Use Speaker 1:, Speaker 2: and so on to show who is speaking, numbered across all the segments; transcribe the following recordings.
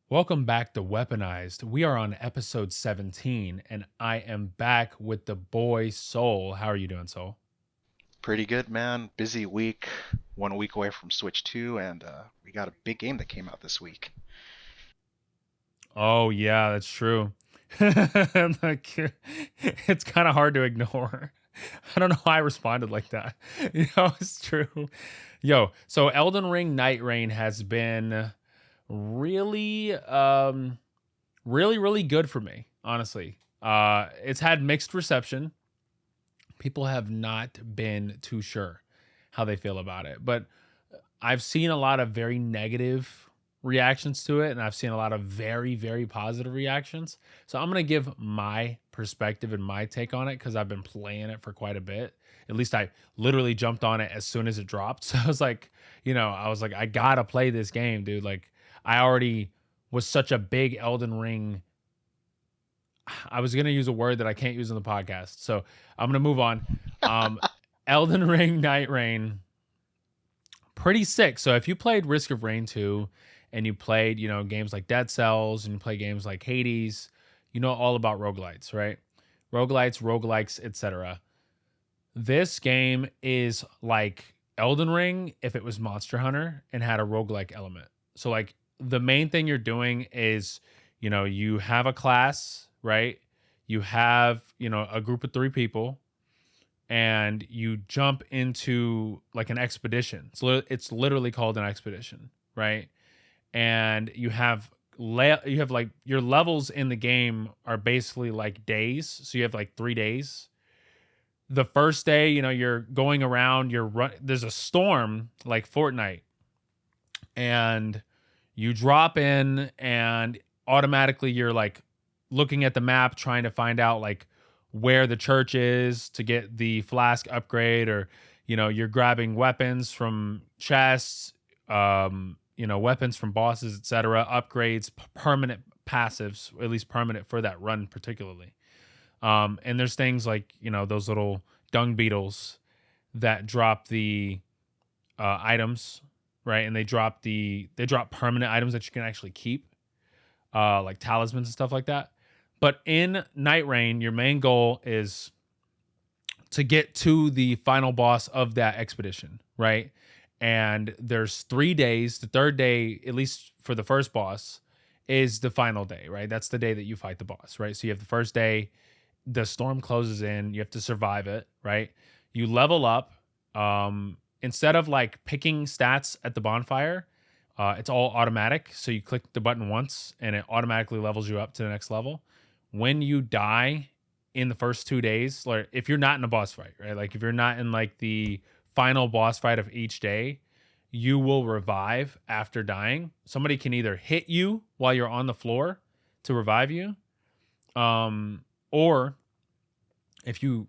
Speaker 1: Welcome back to Weaponized. We are on episode 17, and I am back with the boy Soul. How are you doing, Soul?
Speaker 2: Pretty good, man. Busy week. 1 week away from Switch 2, and we got a big game that came out this week.
Speaker 1: Oh, yeah, that's true. Like, it's kind of hard to ignore. I don't know why I responded like that. It's true. So Elden Ring Nightreign has been really, really good for me, honestly. It's had mixed reception. People have not been too sure how they feel about it. But I've seen a lot of very negative reactions to it, and I've seen a lot of very positive reactions. So I'm gonna give my perspective and my take on it because I've been playing it for quite a bit. At least I literally jumped on it as soon as it dropped. So I was like, I gotta play this game, dude. Like, I already was such a big Elden Ring. I was gonna use a word that I can't use in the podcast, so I'm gonna move on. Um, Elden Ring Night Rain, pretty sick. So if you played Risk of Rain 2 and you played, games like Dead Cells and you play games like Hades, you know all about roguelites, right? Roguelites, roguelikes, etc. This game is like Elden Ring if it was Monster Hunter and had a roguelike element. So like the main thing you're doing is, you have a class, right? You have, a group of 3 people and you jump into like an expedition. So it's literally called an expedition, right? And you have like your levels in the game are basically like days. So you have like 3 days. The first day, you're going around, there's a storm like Fortnite, and you drop in and automatically you're like looking at the map trying to find out like where the church is to get the flask upgrade, or you're grabbing weapons from chests, weapons from bosses, etc., upgrades, permanent passives, at least permanent for that run particularly. And there's things like those little dung beetles that drop the items, right? And they drop permanent items that you can actually keep, like talismans and stuff like that. But in Night Rain, your main goal is to get to the final boss of that expedition, right? And there's 3 days. The third day, at least for the first boss, is the final day, right? That's the day that you fight the boss, right? So you have the first day, the storm closes in, you have to survive it, right? You level up. Instead of like picking stats at the bonfire, it's all automatic. So you click the button once and it automatically levels you up to the next level. When you die in the first 2 days, like if you're not in a boss fight, right? Like if you're not in like the final boss fight of each day, you will revive after dying. Somebody can either hit you while you're on the floor to revive you, or if you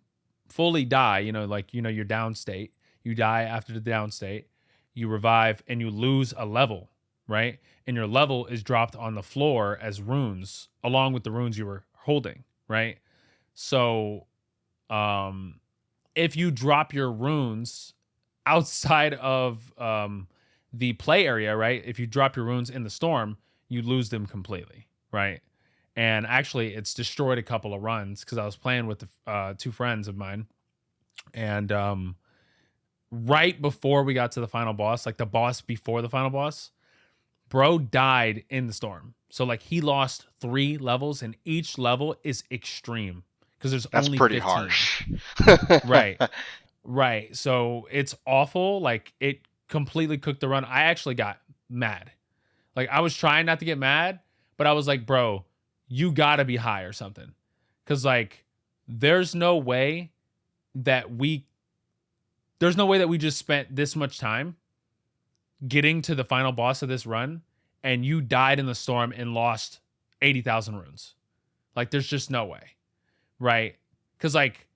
Speaker 1: fully die, your down state, you die after the down state, you revive and you lose a level, right? And your level is dropped on the floor as runes along with the runes you were holding, right? So, um, if you drop your runes outside of the play area, right? If you drop your runes in the storm, you lose them completely, right? And actually, it's destroyed a couple of runs because I was playing with the 2 friends of mine, and right before we got to the final boss, like the boss before the final boss, bro died in the storm. So like he lost 3 levels, and each level is extreme because there's
Speaker 2: That's
Speaker 1: only
Speaker 2: pretty
Speaker 1: 15.
Speaker 2: harsh.
Speaker 1: Right. Right. So it's awful. Like it completely cooked the run. I actually got mad. Like I was trying not to get mad, but I was like, bro, you gotta be high or something. Cause like there's no way that we there's no way that we just spent this much time getting to the final boss of this run and you died in the storm and lost 80,000 runes. Like there's just no way. Right. Cause like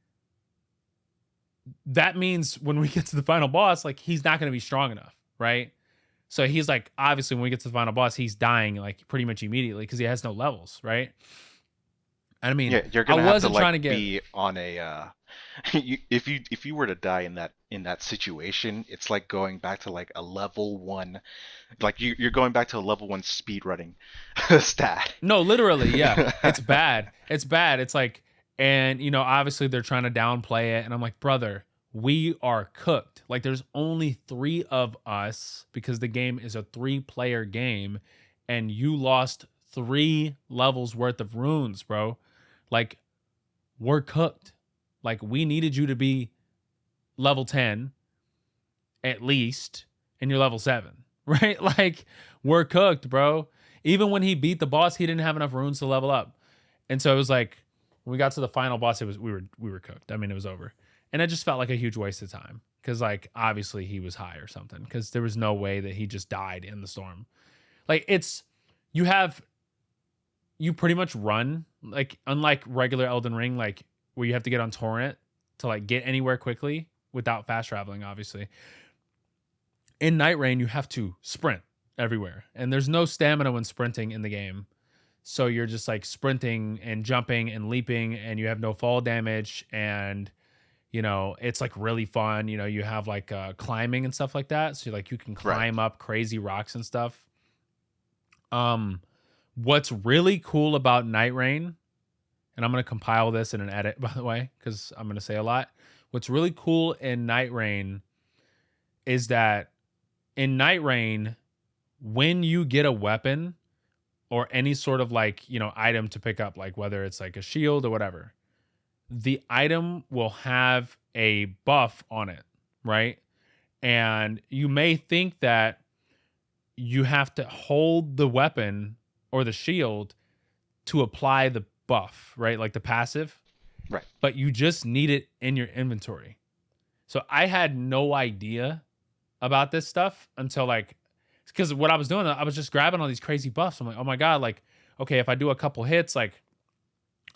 Speaker 1: that means when we get to the final boss, like he's not gonna be strong enough, right? So he's like, obviously, when we get to the final boss, he's dying like pretty much immediately because he has no levels, right? I mean,
Speaker 2: Yeah, you're
Speaker 1: I
Speaker 2: gonna have to
Speaker 1: wasn't
Speaker 2: like
Speaker 1: trying to get.
Speaker 2: be on a if you were to die in that situation, it's like going back to like a level one, like you're going back to a level one speed running stat.
Speaker 1: No, literally, yeah. It's bad. It's bad. It's like, and obviously they're trying to downplay it. And I'm like, brother, we are cooked. Like, there's only three of us because the game is a 3-player game, and you lost 3 levels worth of runes, bro. Like, we're cooked. Like, we needed you to be level 10 at least, and you're level 7, right? Like, we're cooked, bro. Even when he beat the boss, he didn't have enough runes to level up. And so it was like when we got to the final boss, it was we were cooked. I mean, it was over. And it just felt like a huge waste of time. Cause like obviously he was high or something. Cause there was no way that he just died in the storm. Like you have you pretty much run, like unlike regular Elden Ring, like where you have to get on torrent to like get anywhere quickly without fast traveling, obviously. In Nightreign, you have to sprint everywhere. And there's no stamina when sprinting in the game. So you're just like sprinting and jumping and leaping, and you have no fall damage. And, it's like really fun. You have like climbing and stuff like that. So like you can
Speaker 2: Right.
Speaker 1: climb up crazy rocks and stuff. What's really cool about Night Rain, and I'm going to compile this in an edit, by the way, because I'm going to say a lot. What's really cool in Night Rain is that in Night Rain, when you get a weapon or any sort of like, item to pick up, like whether it's like a shield or whatever, the item will have a buff on it, right? And you may think that you have to hold the weapon or the shield to apply the buff, right? Like the passive,
Speaker 2: Right.
Speaker 1: but you just need it in your inventory. So I had no idea about this stuff until like, because what I was doing, I was just grabbing all these crazy buffs. I'm like, oh my God, like, okay, if I do a couple hits, like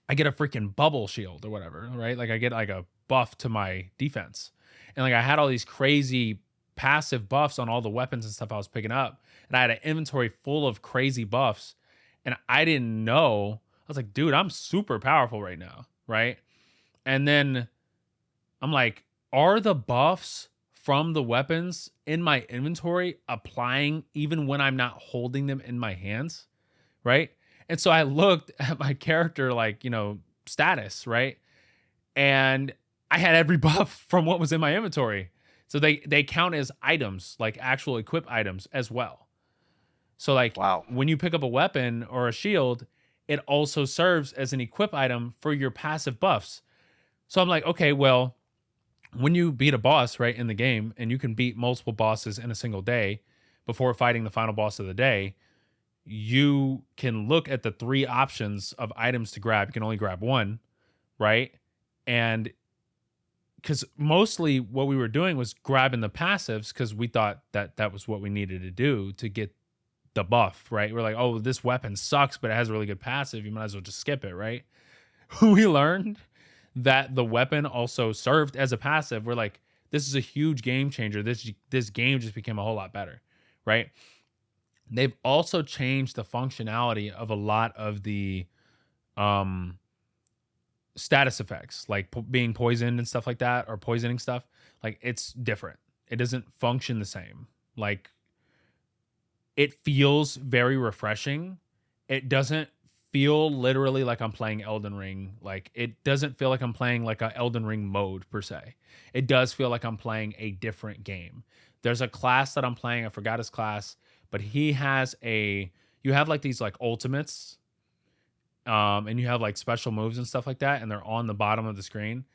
Speaker 1: I get a freaking bubble shield or whatever, right? Like I get like a buff to my defense. And like I had all these crazy passive buffs on all the weapons and stuff I was picking up. And I had an inventory full of crazy buffs. And I didn't know. I was like, dude, I'm super powerful right now, right? And then I'm like, are the buffs from the weapons in my inventory applying even when I'm not holding them in my hands? Right. And so I looked at my character, like, status, right? And I had every buff from what was in my inventory. So they count as items, like actual equip items as well. So like
Speaker 2: Wow.
Speaker 1: when you pick up a weapon or a shield, it also serves as an equip item for your passive buffs. So I'm like, okay, well, when you beat a boss, right, in the game, and you can beat multiple bosses in a single day before fighting the final boss of the day, you can look at the 3 options of items to grab. You can only grab one, right? And because mostly what we were doing was grabbing the passives because we thought that that was what we needed to do to get the buff, right? We're like, oh, this weapon sucks, but it has a really good passive. You might as well just skip it, right? We learned that the weapon also served as a passive. We're like, this is a huge game changer. This game just became a whole lot better, right? They've also changed the functionality of a lot of the um status effects, like being poisoned and stuff like that, or poisoning stuff. Like it's different. It doesn't function the same. Like it feels very refreshing. It doesn't feel literally like I'm playing Elden Ring. Like it doesn't feel like I'm playing like a Elden Ring mode per se. It does feel like I'm playing a different game. There's a class that I'm playing. I forgot his class, but he has you have like these like ultimates, and you have like special moves and stuff like that, and they're on the bottom of the screen.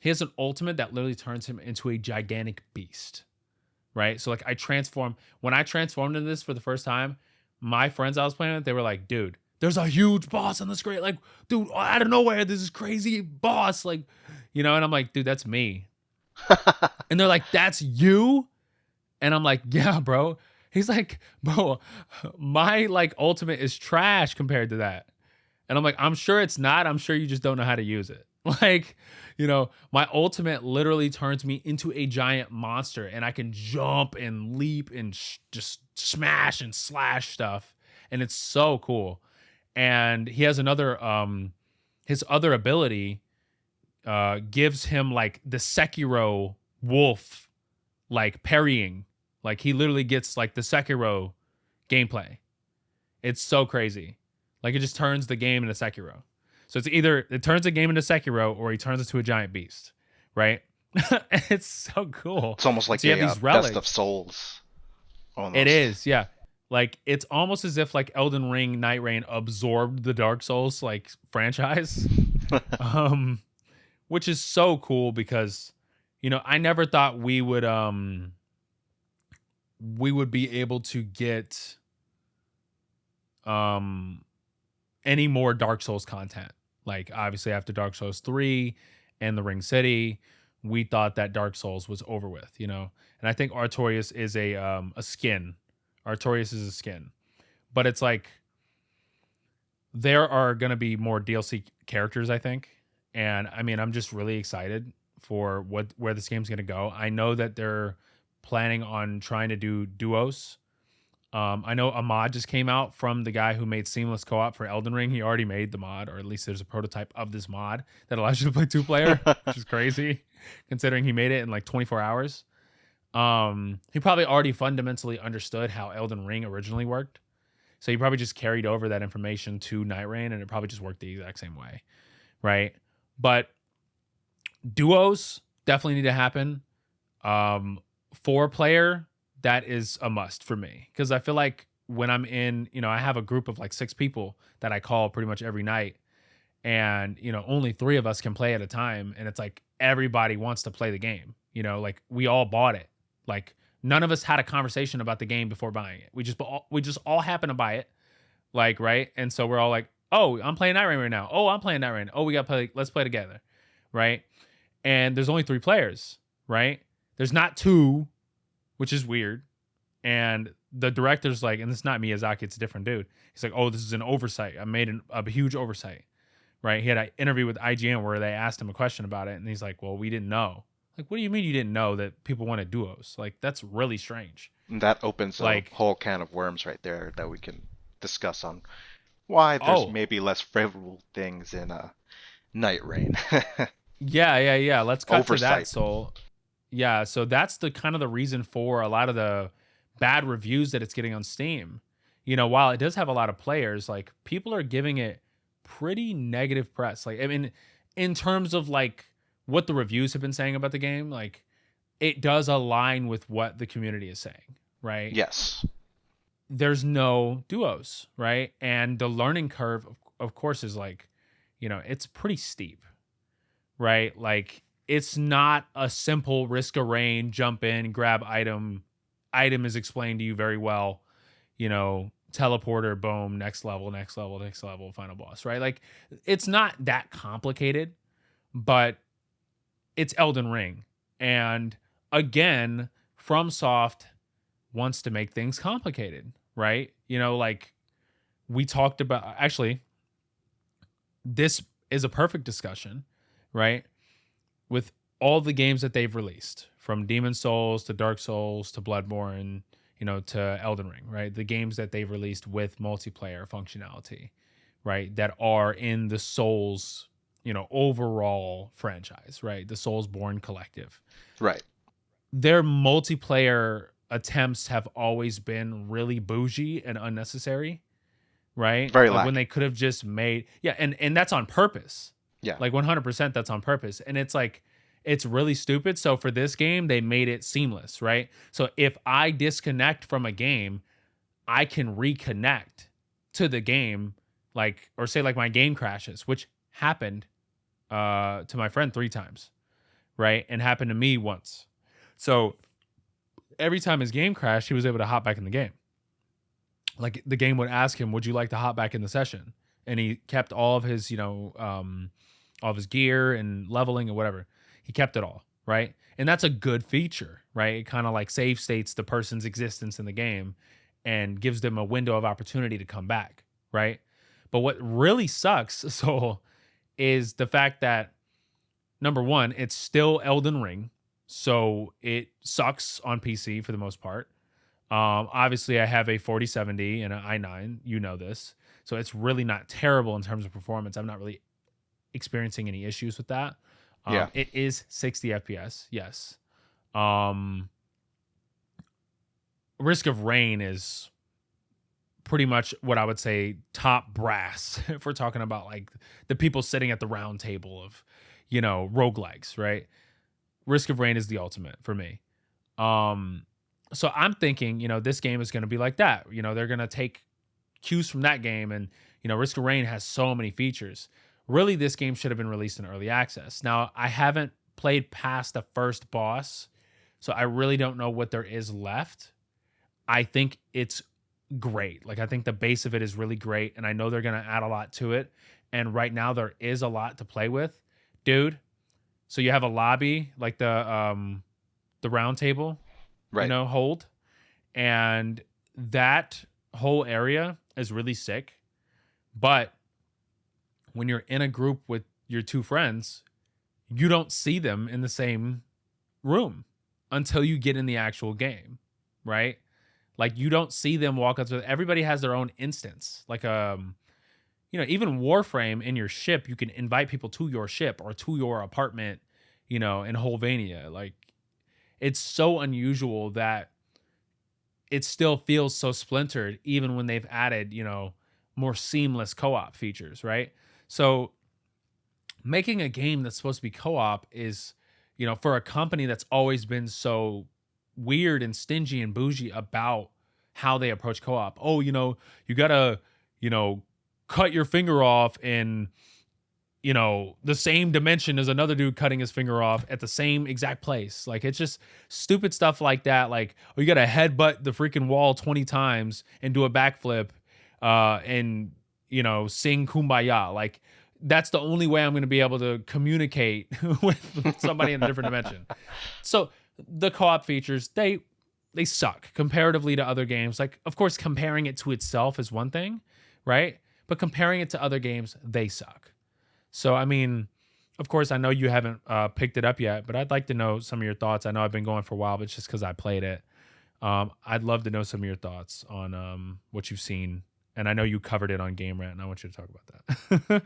Speaker 1: He has an ultimate that literally turns him into a gigantic beast, right? So like when I transformed into this for the first time, my friends I was playing with, they were like, dude, there's a huge boss on the screen. Like, dude, out of nowhere, there's this crazy boss. Like, and I'm like, dude, that's me. And they're like, that's you? And I'm like, yeah, bro. He's like, bro, my like ultimate is trash compared to that. And I'm like, I'm sure it's not. I'm sure you just don't know how to use it. Like, my ultimate literally turns me into a giant monster, and I can jump and leap and just smash and slash stuff. And it's so cool. And he has another his other ability gives him like the Sekiro wolf like parrying. Like he literally gets like the Sekiro gameplay. It's so crazy. Like it just turns the game into Sekiro. So it's either it turns the game into Sekiro or he turns it to a giant beast, right? It's so cool.
Speaker 2: It's almost
Speaker 1: And
Speaker 2: like
Speaker 1: so you have
Speaker 2: a
Speaker 1: these
Speaker 2: best of
Speaker 1: relics.
Speaker 2: souls,
Speaker 1: It
Speaker 2: almost.
Speaker 1: is, yeah. Like it's almost as if like Elden Ring Nightreign absorbed the Dark Souls like franchise. Um which is so cool because I never thought we would be able to get um any more Dark Souls content. Like obviously after Dark Souls 3 and the Ring City, we thought that Dark Souls was over with. And I think Artorias is a skin. Artorias is a skin. But it's like there are going to be more DLC characters, I think. And I mean, I'm just really excited for where this game's going to go. I know that they're planning on trying to do duos. I know a mod just came out from the guy who made seamless co-op for Elden Ring. He already made the mod, or at least there's a prototype of this mod that allows you to play 2 player, which is crazy considering he made it in like 24 hours. He probably already fundamentally understood how Elden Ring originally worked. So he probably just carried over that information to Nightreign and it probably just worked the exact same way. Right. But duos definitely need to happen. 4 player, that is a must for me. Because I feel like when I'm in, I have a group of like 6 people that I call pretty much every night. And, only 3 of us can play at a time. And it's like everybody wants to play the game. Like we all bought it. Like none of us had a conversation about the game before buying it. We just all happened to buy it. Like, right. And so we're all like, oh, I'm playing Nightreign right now. Oh, I'm playing Nightreign. Oh, we got to play. Let's play together. Right. And there's only 3 players. Right. There's not 2, which is weird. And the director's like, and it's not Miyazaki, it's a different dude. He's like, oh, this is an oversight. I made a huge oversight. Right. He had an interview with IGN where they asked him a question about it. And he's like, well, we didn't know. Like, what do you mean you didn't know that people wanted duos? Like, that's really strange.
Speaker 2: That opens a
Speaker 1: Like,
Speaker 2: whole can of worms right there that we can discuss on why there's
Speaker 1: oh,
Speaker 2: maybe less favorable things in Night Rain.
Speaker 1: yeah, yeah, yeah. Let's cut to that,
Speaker 2: Oversight.
Speaker 1: Soul. Yeah, so that's the kind of the reason for a lot of the bad reviews that it's getting on Steam. While it does have a lot of players, like people are giving it pretty negative press. Like, I mean, in terms of like what the reviews have been saying about the game, like it does align with what the community is saying, right?
Speaker 2: Yes.
Speaker 1: There's no duos, right? And the learning curve, of course, is like, it's pretty steep, right? Like it's not a simple risk a rain, jump in, grab item. Item is explained to you very well, teleporter, boom, next level, next level, next level, final boss, right? Like it's not that complicated, but it's Elden Ring. And again, FromSoft wants to make things complicated, right? Like we talked about actually, this is a perfect discussion, right? With all the games that they've released, from Demon Souls to Dark Souls to Bloodborne, to Elden Ring, right? The games that they've released with multiplayer functionality, right? That are in the Souls, overall franchise, right? The Soulsborne collective.
Speaker 2: Right.
Speaker 1: Their multiplayer attempts have always been really bougie and unnecessary, right?
Speaker 2: Very
Speaker 1: Like when they
Speaker 2: lacking.
Speaker 1: could have just made, yeah, and that's on purpose.
Speaker 2: Yeah.
Speaker 1: Like 100% that's on purpose. And it's like it's really stupid. So for this game, they made it seamless, right? So if I disconnect from a game, I can reconnect to the game, like, or say like my game crashes, which happened to my friend 3 times, right? And happened to me once. So every time his game crashed, he was able to hop back in the game. Like the game would ask him, "Would you like to hop back in the session?" And he kept all of his, all of his gear and leveling and whatever. He kept it all, right? And that's a good feature, right? It kind of like save states the person's existence in the game and gives them a window of opportunity to come back, right? But what really sucks, so is the fact that number one, it's still Elden Ring, so it sucks on PC for the most part. Obviously, I have a 4070 and an i9. You know this, so it's really not terrible in terms of performance. I'm not really experiencing any issues with that.
Speaker 2: Yeah.
Speaker 1: It is 60 FPS, yes. Um, Risk of Rain is pretty much what I would say top brass if we're talking about like the people sitting at the round table of, roguelikes, right? Risk of Rain is the ultimate for me. Um, so I'm thinking, this game is going to be like that. They're going to take cues from that game, and Risk of Rain has so many features. Really, this game should have been released in early access. Now, I haven't played past the first boss, so I really don't know what there is left. I think it's great. Like, I think the base of it is really great, and I know they're going to add a lot to it. And right now, there is a lot to play with, dude. So you have a lobby, like the round table,
Speaker 2: Right.
Speaker 1: hold, and that whole area is really sick. But when you're in a group with your two friends, you don't see them in the same room until you get in the actual game, right? Like, you don't see them walk up to everybody has their own instance. Like even Warframe in your ship, you can invite people to your ship or to your apartment, in Holvania. Like, it's so unusual that it still feels so splintered even when they've added, more seamless co-op features, right? So making a game that's supposed to be co-op is, for a company that's always been so weird and stingy and bougie about how they approach co-op. Oh, you gotta, you know, cut your finger off in, the same dimension as another dude cutting his finger off at the same exact place. Like, it's just stupid stuff like that. Like, oh, you gotta headbutt the freaking wall 20 times and do a backflip, and sing Kumbaya. Like, that's the only way I'm gonna be able to communicate with somebody in a different dimension. So the co-op features, they suck comparatively to other games. Like, of course, comparing it to itself is one thing, right? But comparing it to other games, they suck. So, I mean, of course, I know you haven't picked it up yet, but I'd like to know some of your thoughts. I know I've been going for a while, but it's just because I played it. I'd love to know some of your thoughts on what you've seen. And I know you covered it on Game Rant, and I want you to talk about that.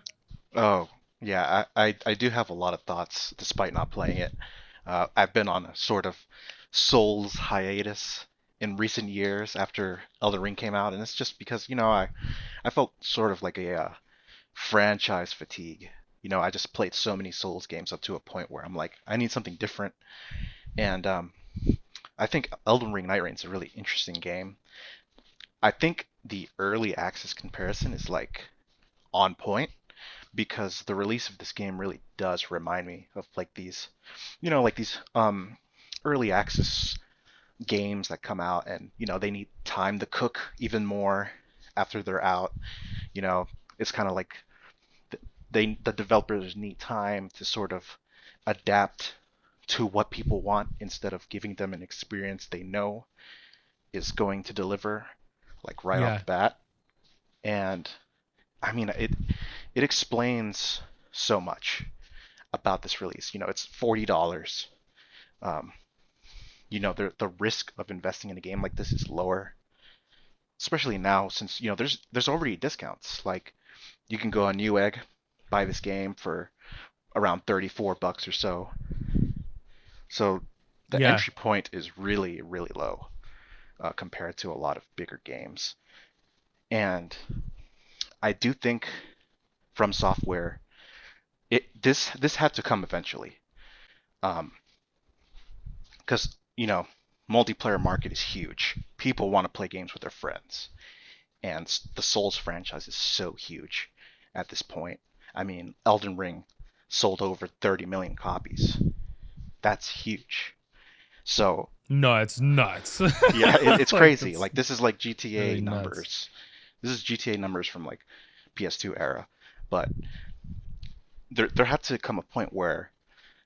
Speaker 2: Oh, yeah, I do have a lot of thoughts despite not playing it. I've been on a sort of Souls hiatus in recent years after Elden Ring came out, and it's just because, I felt sort of like a franchise fatigue. I just played so many Souls games up to a point where I'm like, I need something different. And I think Elden Ring Nightreign is a really interesting game. I think the early access comparison is like on point because the release of this game really does remind me of like these, like these early access games that come out and they need time to cook even more after they're out. You know, it's kind of like the developers need time to sort of adapt to what people want instead of giving them an experience they know is going to deliver like right off
Speaker 1: Yeah.
Speaker 2: the bat. And I mean it explains so much about this release. It's $40. Um, the risk of investing in a game like this is lower, especially now since there's already discounts. Like you can go on Newegg, buy this game for around $34 or so. So the
Speaker 1: Yeah.
Speaker 2: entry point is really really low compared to a lot of bigger games. And I do think From Software this had to come eventually. Um, because multiplayer market is huge. People want to play games with their friends, and the Souls franchise is so huge at this point. I mean, Elden Ring sold over 30 million copies. That's huge. So
Speaker 1: No, it's nuts.
Speaker 2: yeah, it's
Speaker 1: Like,
Speaker 2: crazy.
Speaker 1: that's
Speaker 2: Like this is like GTA
Speaker 1: really nuts.
Speaker 2: numbers. This is GTA numbers from like PS2 era. But there had to come a point where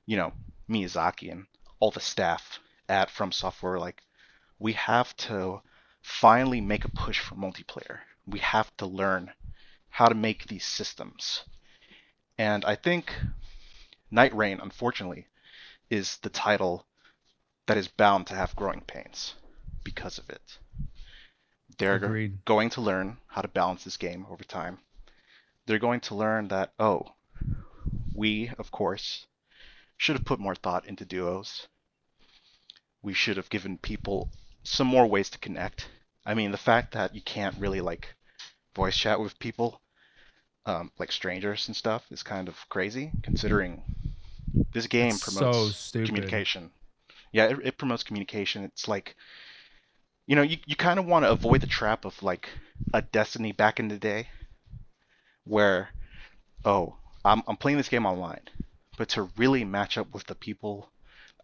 Speaker 2: you know Miyazaki and all the staff at From Software were like, we have to finally make a push for multiplayer. We have to learn how to make these systems. And I think Night Rain, unfortunately, is the title that is bound to have growing pains because of it. They're
Speaker 1: Agreed.
Speaker 2: going to learn how to balance this game over time. They're going to learn that, oh, We, of course, should have put more thought into duos. We should have given people some more ways to connect. I mean, the fact that you can't really like voice chat with people, like strangers and stuff, is kind of crazy considering this
Speaker 1: It's
Speaker 2: game
Speaker 1: so
Speaker 2: promotes
Speaker 1: stupid.
Speaker 2: communication. Yeah, it promotes communication. It's like, you kind of want to avoid the trap of like a Destiny back in the day where, oh, I'm playing this game online, but to really match up with the people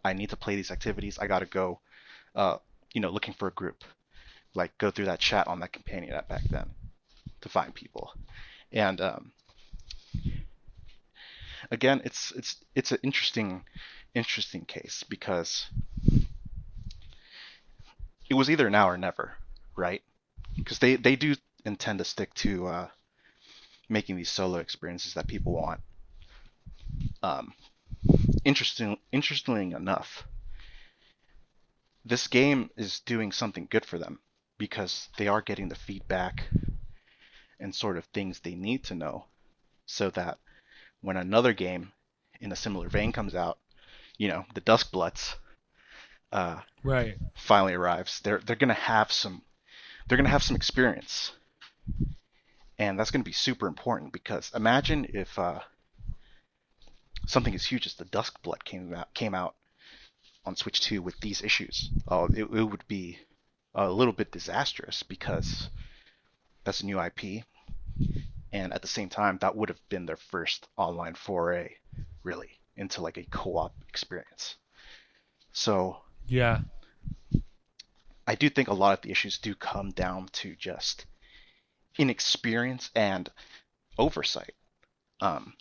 Speaker 2: I need to play these activities, I gotta go, uh, looking for a group, like go through that chat on that companion app back then to find people. And again, it's an interesting case because it was either now or never, right? Because they do intend to stick to making these solo experiences that people want. Um, interestingly enough, this game is doing something good for them because they are getting the feedback and sort of things they need to know so that when another game in a similar vein comes out, the Duskbloods
Speaker 1: Right.
Speaker 2: finally arrives, they're gonna have some experience, and that's gonna be super important because imagine if something as huge as the Duskblood came out on Switch 2 with these issues. Oh, it would be a little bit disastrous because that's a new IP, and at the same time, that would have been their first online foray, really, into like a co-op experience. So
Speaker 1: Yeah.
Speaker 2: I do think a lot of the issues do come down to just inexperience and oversight. Um,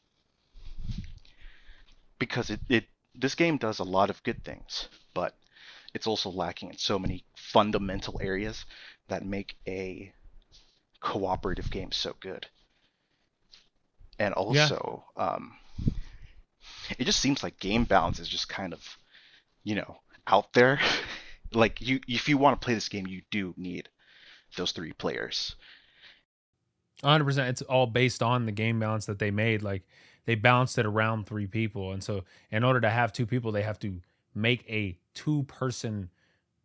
Speaker 2: because it this game does a lot of good things, but it's also lacking in so many fundamental areas that make a cooperative game so good. And
Speaker 1: Yeah.
Speaker 2: also, it just seems like game balance is just kind of, out there. Like if you want to play this game, you do need those three players.
Speaker 1: 100%. It's all based on the game balance that they made. Like they balanced it around three people. And so in order to have two people, they have to make a two-person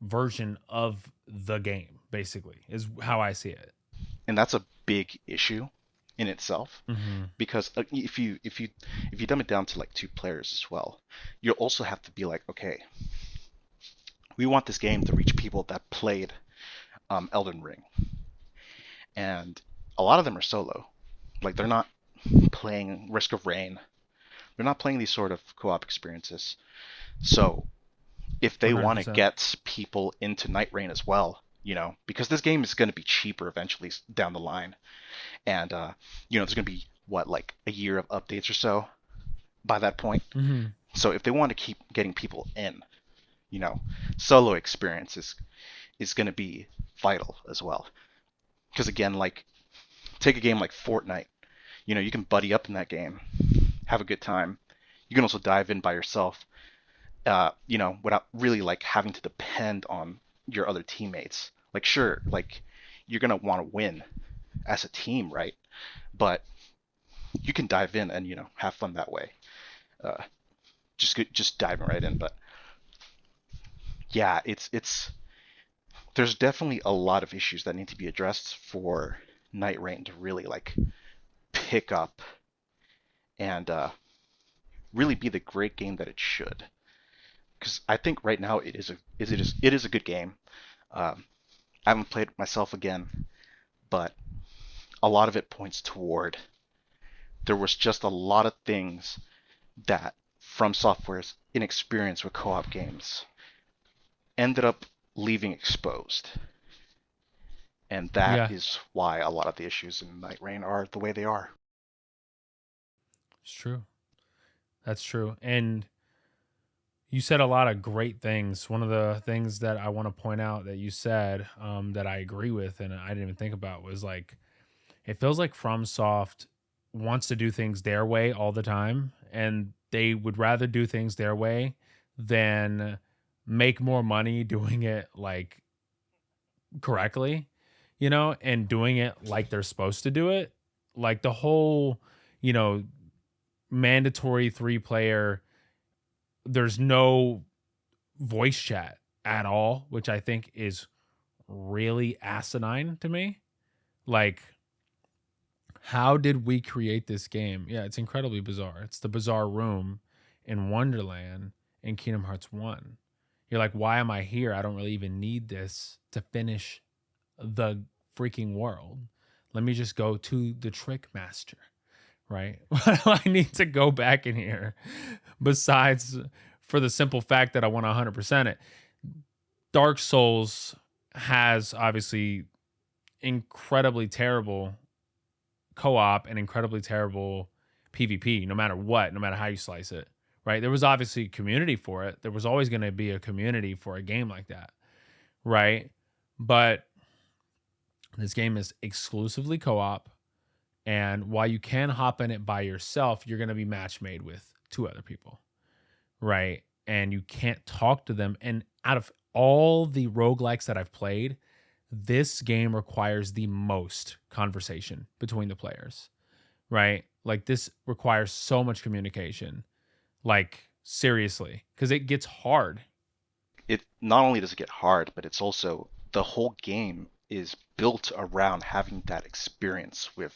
Speaker 1: version of the game, basically, is how I see it.
Speaker 2: And that's a big issue in itself
Speaker 1: Hmm.
Speaker 2: because if you dumb it down to like two players as well, you'll also have to be like, okay, we want this game to reach people that played Elden Ring, and a lot of them are solo. Like they're not playing Risk of Rain. They're not playing these sort of co-op experiences. So if they want to
Speaker 1: 100%.
Speaker 2: get people into Nightreign as well, because this game is going to be cheaper eventually down the line, and there's going to be what, like a year of updates or so by that point.
Speaker 1: Hmm.
Speaker 2: So if they want to keep getting people in, you know, solo experience is going to be vital as well. Because again, like take a game like Fortnite, you can buddy up in that game, have a good time. You can also dive in by yourself, without really like having to depend on your other teammates. Like sure, like you're gonna want to win as a team, right? But you can dive in and have fun that way. Uh, just diving right in. But yeah, it's there's definitely a lot of issues that need to be addressed for Night Rain to really like pick up and really be the great game that it should. Because I think right now it is a good game. Um, I haven't played it myself again, but a lot of it points toward there was just a lot of things that From Software's inexperience with co-op games ended up leaving exposed. And that
Speaker 1: Yeah,
Speaker 2: is why a lot of the issues in Night Rain are the way they are.
Speaker 1: it's true. That's true. And you said a lot of great things. One of the things that I want to point out that you said, that I agree with and I didn't even think about was like, it feels like FromSoft wants to do things their way all the time, and they would rather do things their way than make more money doing it like correctly, and doing it like they're supposed to do it. Like the whole, you know, mandatory 3-player. There's no voice chat at all, which I think is really asinine to me. Like, how did we create this game? Yeah, it's incredibly bizarre. It's the bizarre room in Wonderland in Kingdom Hearts 1. You're like, why am I here? I don't really even need this to finish the freaking world. Let me just go to the Trick Master, right? Why do I need to go back in here? Besides, for the simple fact that I want to 100% it. Dark Souls has obviously incredibly terrible co-op and incredibly terrible PvP, no matter what, no matter how you slice it, right? There was obviously community for it. There was always going to be a community for a game like that, right? But this game is exclusively co-op, and while you can hop in it by yourself, you're going to be match made with 2 other people, right? And you can't talk to them. And out of all the roguelikes that I've played, this game requires the most conversation between the players, right? Like, this requires so much communication, like, seriously, because it gets hard.
Speaker 2: It not only does it get hard, but it's also the whole game is built around having that experience with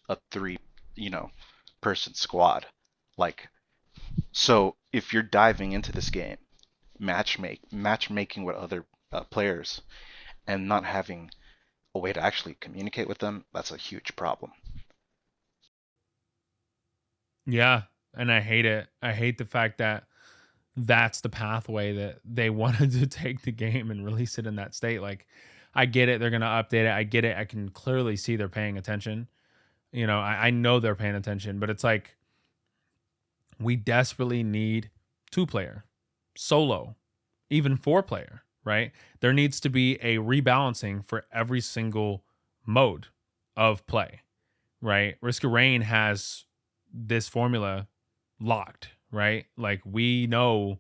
Speaker 2: a three, you know, person squad. Like, so if you're diving into this game, matchmaking with other players, and not having a way to actually communicate with them, that's a huge problem.
Speaker 1: Yeah, and I hate it. I hate the fact that that's the pathway that they wanted to take the game and release it in that state. Like, I get it, they're gonna update it. I get it. I can clearly see they're paying attention. I know they're paying attention, but it's like, we desperately need 2-player, solo, even 4-player, right? There needs to be a rebalancing for every single mode of play, right? Risk of Rain has this formula locked, right? Like, we know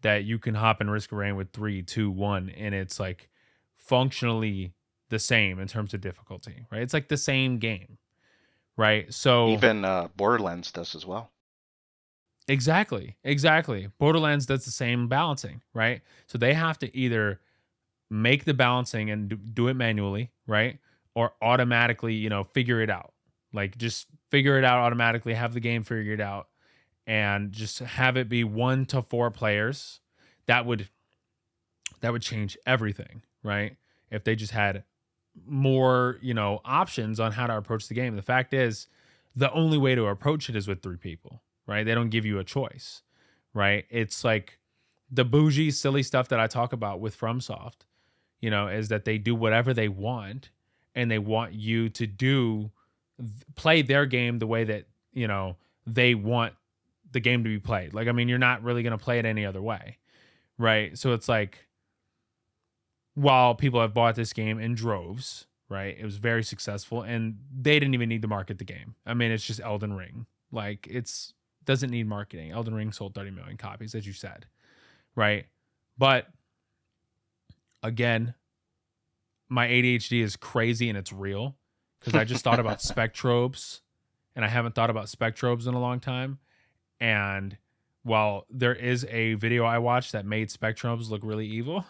Speaker 1: that you can hop in Risk of Rain with 3, 2, 1, and it's like functionally the same in terms of difficulty, right? It's like the same game, right? So
Speaker 2: Even Borderlands does as well.
Speaker 1: exactly. Borderlands does the same balancing, right? So they have to either make the balancing and do it manually, right? Or automatically, figure it out. Like, just figure it out automatically, have the game figure it out, and just have it be 1 to 4 players. That would change everything, right? If they just had more, options on how to approach the game. The fact is, the only way to approach it is with 3 people, right? They don't give you a choice, right? It's like the bougie, silly stuff that I talk about with FromSoft, is that they do whatever they want, and they want you to play their game the way that, they want the game to be played. Like, I mean, you're not really going to play it any other way, right? So it's like, while people have bought this game in droves, right? It was very successful, and they didn't even need to market the game. I mean, it's just Elden Ring. Like, it's doesn't need marketing. Elden Ring sold 30 million copies, as you said, right? But again, my ADHD is crazy and it's real, because I just thought about spectrobes, and I haven't thought about spectrobes in a long time. And while there is a video I watched that made spectrobes look really evil,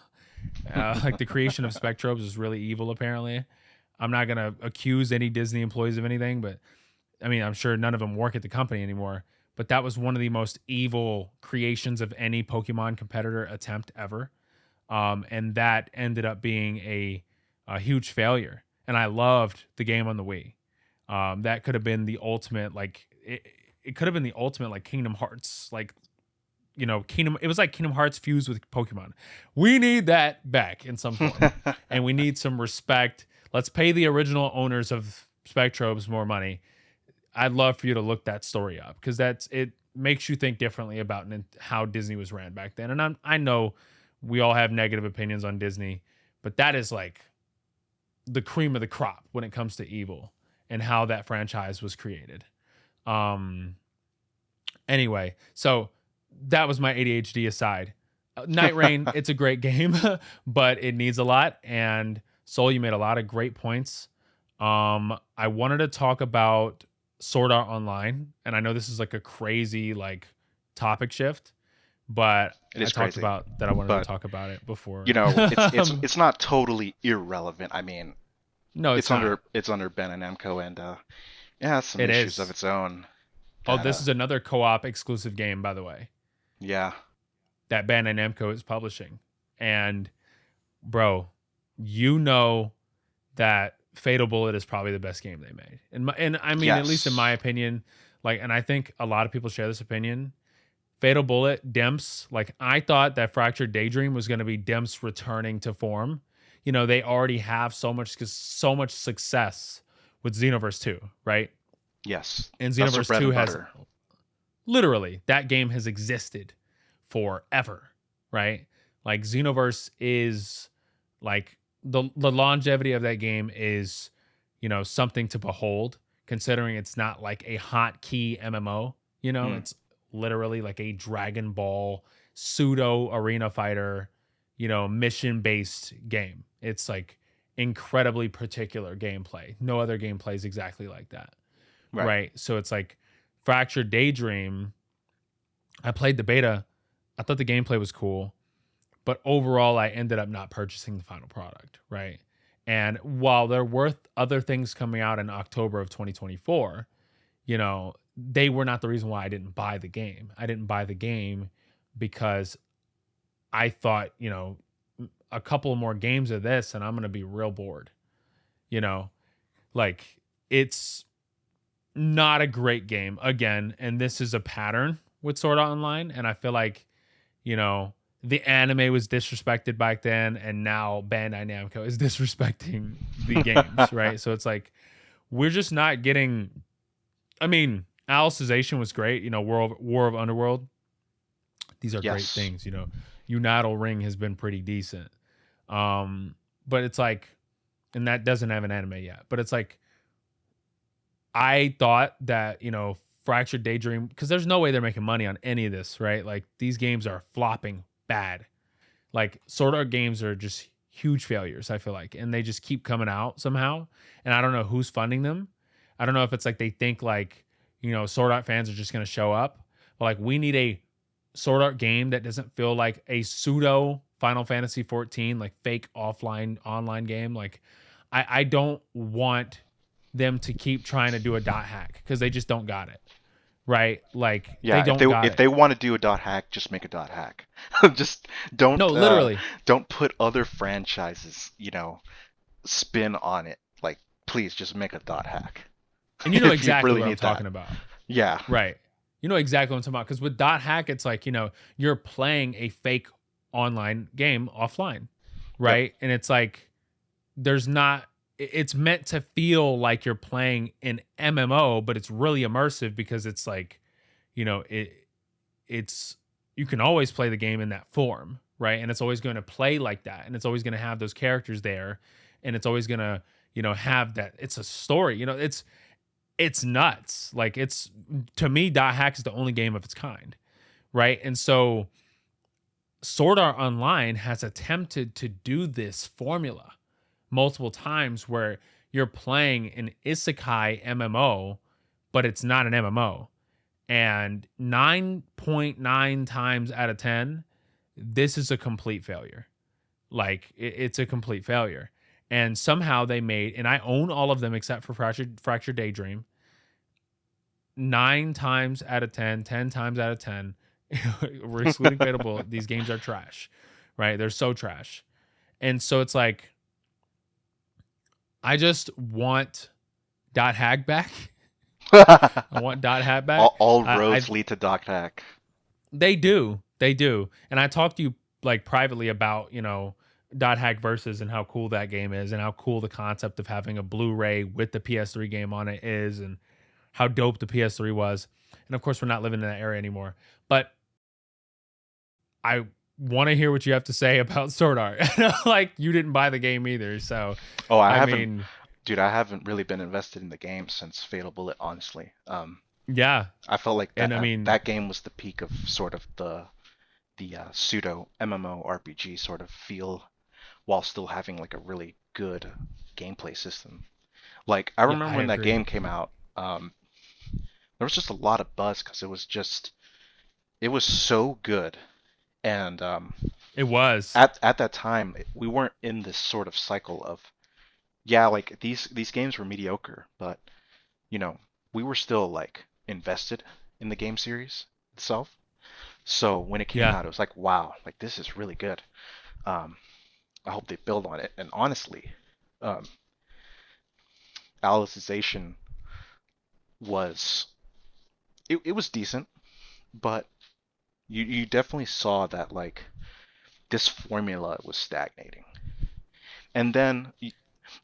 Speaker 1: like, the creation of spectrobes is really evil, apparently. I'm not going to accuse any Disney employees of anything, but I mean, I'm sure none of them work at the company anymore. But that was one of the most evil creations of any Pokemon competitor attempt ever. And that ended up being a huge failure. And I loved the game on the Wii. That could have been the ultimate, like, it could have been the ultimate, like, Kingdom Hearts, like, it was like Kingdom Hearts fused with Pokemon. We need that back in some form. And we need some respect. Let's pay the original owners of Spectrobes more money. I'd love for you to look that story up, because it makes you think differently about how Disney was ran back then. And I know we all have negative opinions on Disney, but that is like the cream of the crop when it comes to evil and how that franchise was created. Anyway, so that was my ADHD aside. Nightreign, it's a great game, but it needs a lot. And Soul, you made a lot of great points. I wanted to talk about Sword Art Online, and I know this is like a crazy like topic shift, but
Speaker 2: It
Speaker 1: I
Speaker 2: is
Speaker 1: talked
Speaker 2: crazy,
Speaker 1: about that I wanted to
Speaker 2: but
Speaker 1: talk about it
Speaker 2: you
Speaker 1: before.
Speaker 2: know, it's not totally irrelevant. I mean,
Speaker 1: No, it's not.
Speaker 2: it's under Ben and Namco, and it has some
Speaker 1: It
Speaker 2: issues of
Speaker 1: is.
Speaker 2: its own
Speaker 1: Oh,
Speaker 2: that
Speaker 1: this is another co-op exclusive game, by the way,
Speaker 2: yeah,
Speaker 1: that Bandai Namco is publishing. And bro, you know that Fatal Bullet is probably the best game they made. And I mean, at least in my
Speaker 2: yes,
Speaker 1: opinion, like, and I think a lot of people share this opinion. Fatal Bullet, Demps, like I thought that Fractured Daydream was going to be Demps returning to form. You know, they already have so much success with Xenoverse 2, right?
Speaker 2: yes,
Speaker 1: And
Speaker 2: that's their
Speaker 1: Xenoverse
Speaker 2: bread
Speaker 1: 2
Speaker 2: and
Speaker 1: has
Speaker 2: butter.
Speaker 1: literally that game has existed forever, right? Like Xenoverse is like the longevity of that game is, you know, something to behold considering it's not like a hotkey MMO, you know,
Speaker 2: Mm,
Speaker 1: it's literally like a Dragon Ball pseudo arena fighter, you know, mission based game. It's like incredibly particular gameplay. No other game plays exactly like that.
Speaker 2: right.
Speaker 1: Right? So it's like Fractured Daydream. I played the beta. I thought the gameplay was cool, but overall, I ended up not purchasing the final product. Right. And while there were other things coming out in October of 2024, you know, they were not the reason why I didn't buy the game. I didn't buy the game because I thought, you know, a couple more games of this and I'm going to be real bored. You know, like it's not a great game again. And this is a pattern with Sword Art Online. And I feel like, you know, the anime was disrespected back then, and now Bandai Namco is disrespecting the games, right? So it's like we're just not getting. I mean, Alicization was great, you know. War of Underworld, these are great
Speaker 2: Yes.
Speaker 1: things, you know. Unital Ring has been pretty decent, um, but it's like, and that doesn't have an anime yet, but it's like I thought that, you know, Fractured Daydream, because there's no way they're making money on any of this, right? Like these games are flopping bad. Like Sword Art games are just huge failures, I feel like, and they just keep coming out somehow. And I don't know who's funding them. I don't know if it's like they think like, you know, Sword Art fans are just going to show up. But like we need a Sword Art game that doesn't feel like a pseudo Final Fantasy 14 like fake offline online game. Like I don't want them to keep trying to do a dot hack because they just don't got it. Right? Like they
Speaker 2: Yeah,
Speaker 1: don't got
Speaker 2: if
Speaker 1: it.
Speaker 2: they want to do a dot hack, just make a dot hack. Just
Speaker 1: No,
Speaker 2: don't
Speaker 1: literally.
Speaker 2: don't put other franchises, you know, spin on it. Like, please just make a dot hack
Speaker 1: And you know
Speaker 2: if you
Speaker 1: exactly
Speaker 2: really
Speaker 1: what I'm
Speaker 2: need that.
Speaker 1: talking about.
Speaker 2: Yeah,
Speaker 1: Right. You know exactly what I'm talking about. Because with dot hack, it's like, you know, you're playing a fake online game offline.
Speaker 2: yep,
Speaker 1: Right. And it's like, there's not, it's meant to feel like you're playing an MMO, but it's really immersive because it's like, you know, it's, you can always play the game in that form. Right. And it's always going to play like that. And it's always going to have those characters there. And it's always going to, you know, have that. It's a story. You know, it's nuts. Like it's to me, Dot Hack is the only game of its kind, right? And so Sword Art Online has attempted to do this formula multiple times where you're playing an isekai MMO, but it's not an MMO. And 9.9 times out of 10, this is a complete failure. Like it's a complete failure. And somehow they made, and I own all of them except for Fractured Daydream, 9 times out of 10, 10 times out of 10, we're excluding Fatal Bullet. These games are trash, right? They're so trash. And so it's like, I just want Dot Hack back. I want Dot Hat back.
Speaker 2: all
Speaker 1: I
Speaker 2: roads lead to dot hack.
Speaker 1: They do. They do. And I talked to you like privately about, you know, Dot Hack Versus and how cool that game is and how cool the concept of having a Blu-ray with the PS3 game on it is and how dope the PS3 was. And of course, we're not living in that era anymore. But I want to hear what you have to say about Sword Art. Like you didn't buy the game either. So,
Speaker 2: Oh, I
Speaker 1: I
Speaker 2: haven't,
Speaker 1: mean,
Speaker 2: dude. I haven't really been invested in the game since Fatal Bullet, honestly.
Speaker 1: yeah.
Speaker 2: I felt like
Speaker 1: And I mean,
Speaker 2: that game was the peak of sort of the pseudo MMO RPG sort of feel, while still having like a really good gameplay system. Like I
Speaker 1: yeah,
Speaker 2: remember
Speaker 1: I
Speaker 2: when that game
Speaker 1: agree.
Speaker 2: came out, there was just a lot of buzz because it was so good. And
Speaker 1: It was.
Speaker 2: at that time, we weren't in this sort of cycle of, yeah, like these games were mediocre, but you know, we were still like invested in the game series itself. So when it came
Speaker 1: Yeah.
Speaker 2: out, it was like, wow, like this is really good. Um, I hope they build on it. And honestly, um, Alicization was it was decent, but you definitely saw that like this formula was stagnating. And then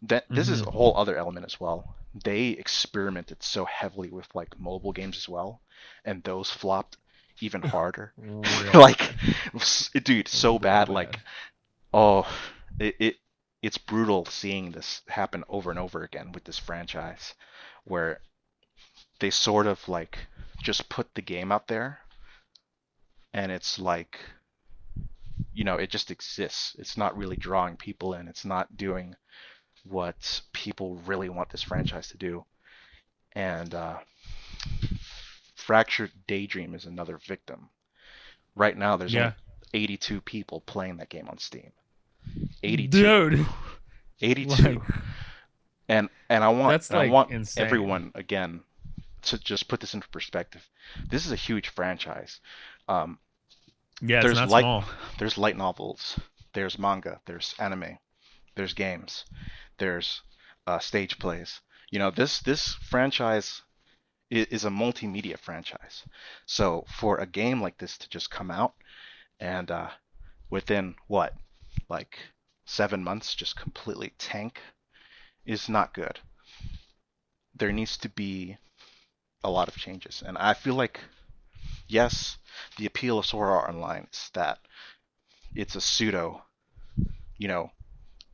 Speaker 2: that this is
Speaker 1: Hmm.
Speaker 2: a whole other element as well. They experimented so heavily with like mobile games as well, and those flopped even harder.
Speaker 1: Real
Speaker 2: Like,
Speaker 1: bad.
Speaker 2: dude, so
Speaker 1: Real
Speaker 2: bad. Like,
Speaker 1: bad.
Speaker 2: oh, it, it it's brutal seeing this happen over and over again with this franchise, where they sort of like just put the game out there, and it's like, it just exists. It's not really drawing people in. It's not doing what people really want this franchise to do. And Fractured Daydream is another victim. Right now, there's only
Speaker 1: Yeah.
Speaker 2: 82 people playing that game on Steam. 82.
Speaker 1: Dude.
Speaker 2: 82.
Speaker 1: Like,
Speaker 2: And
Speaker 1: that's
Speaker 2: I
Speaker 1: like
Speaker 2: want
Speaker 1: insane.
Speaker 2: everyone again to just put this into perspective. This is a huge franchise. Um,
Speaker 1: Yeah, it's
Speaker 2: there's
Speaker 1: not
Speaker 2: light
Speaker 1: small.
Speaker 2: there's light novels, there's manga, there's anime, there's games, there's stage plays. This franchise is a multimedia franchise. So for a game like this to just come out and within what, like 7 months, just completely tank is not good. There needs to be a lot of changes, and I feel like, yes, the appeal of Sword Art Online is that it's a pseudo, you know,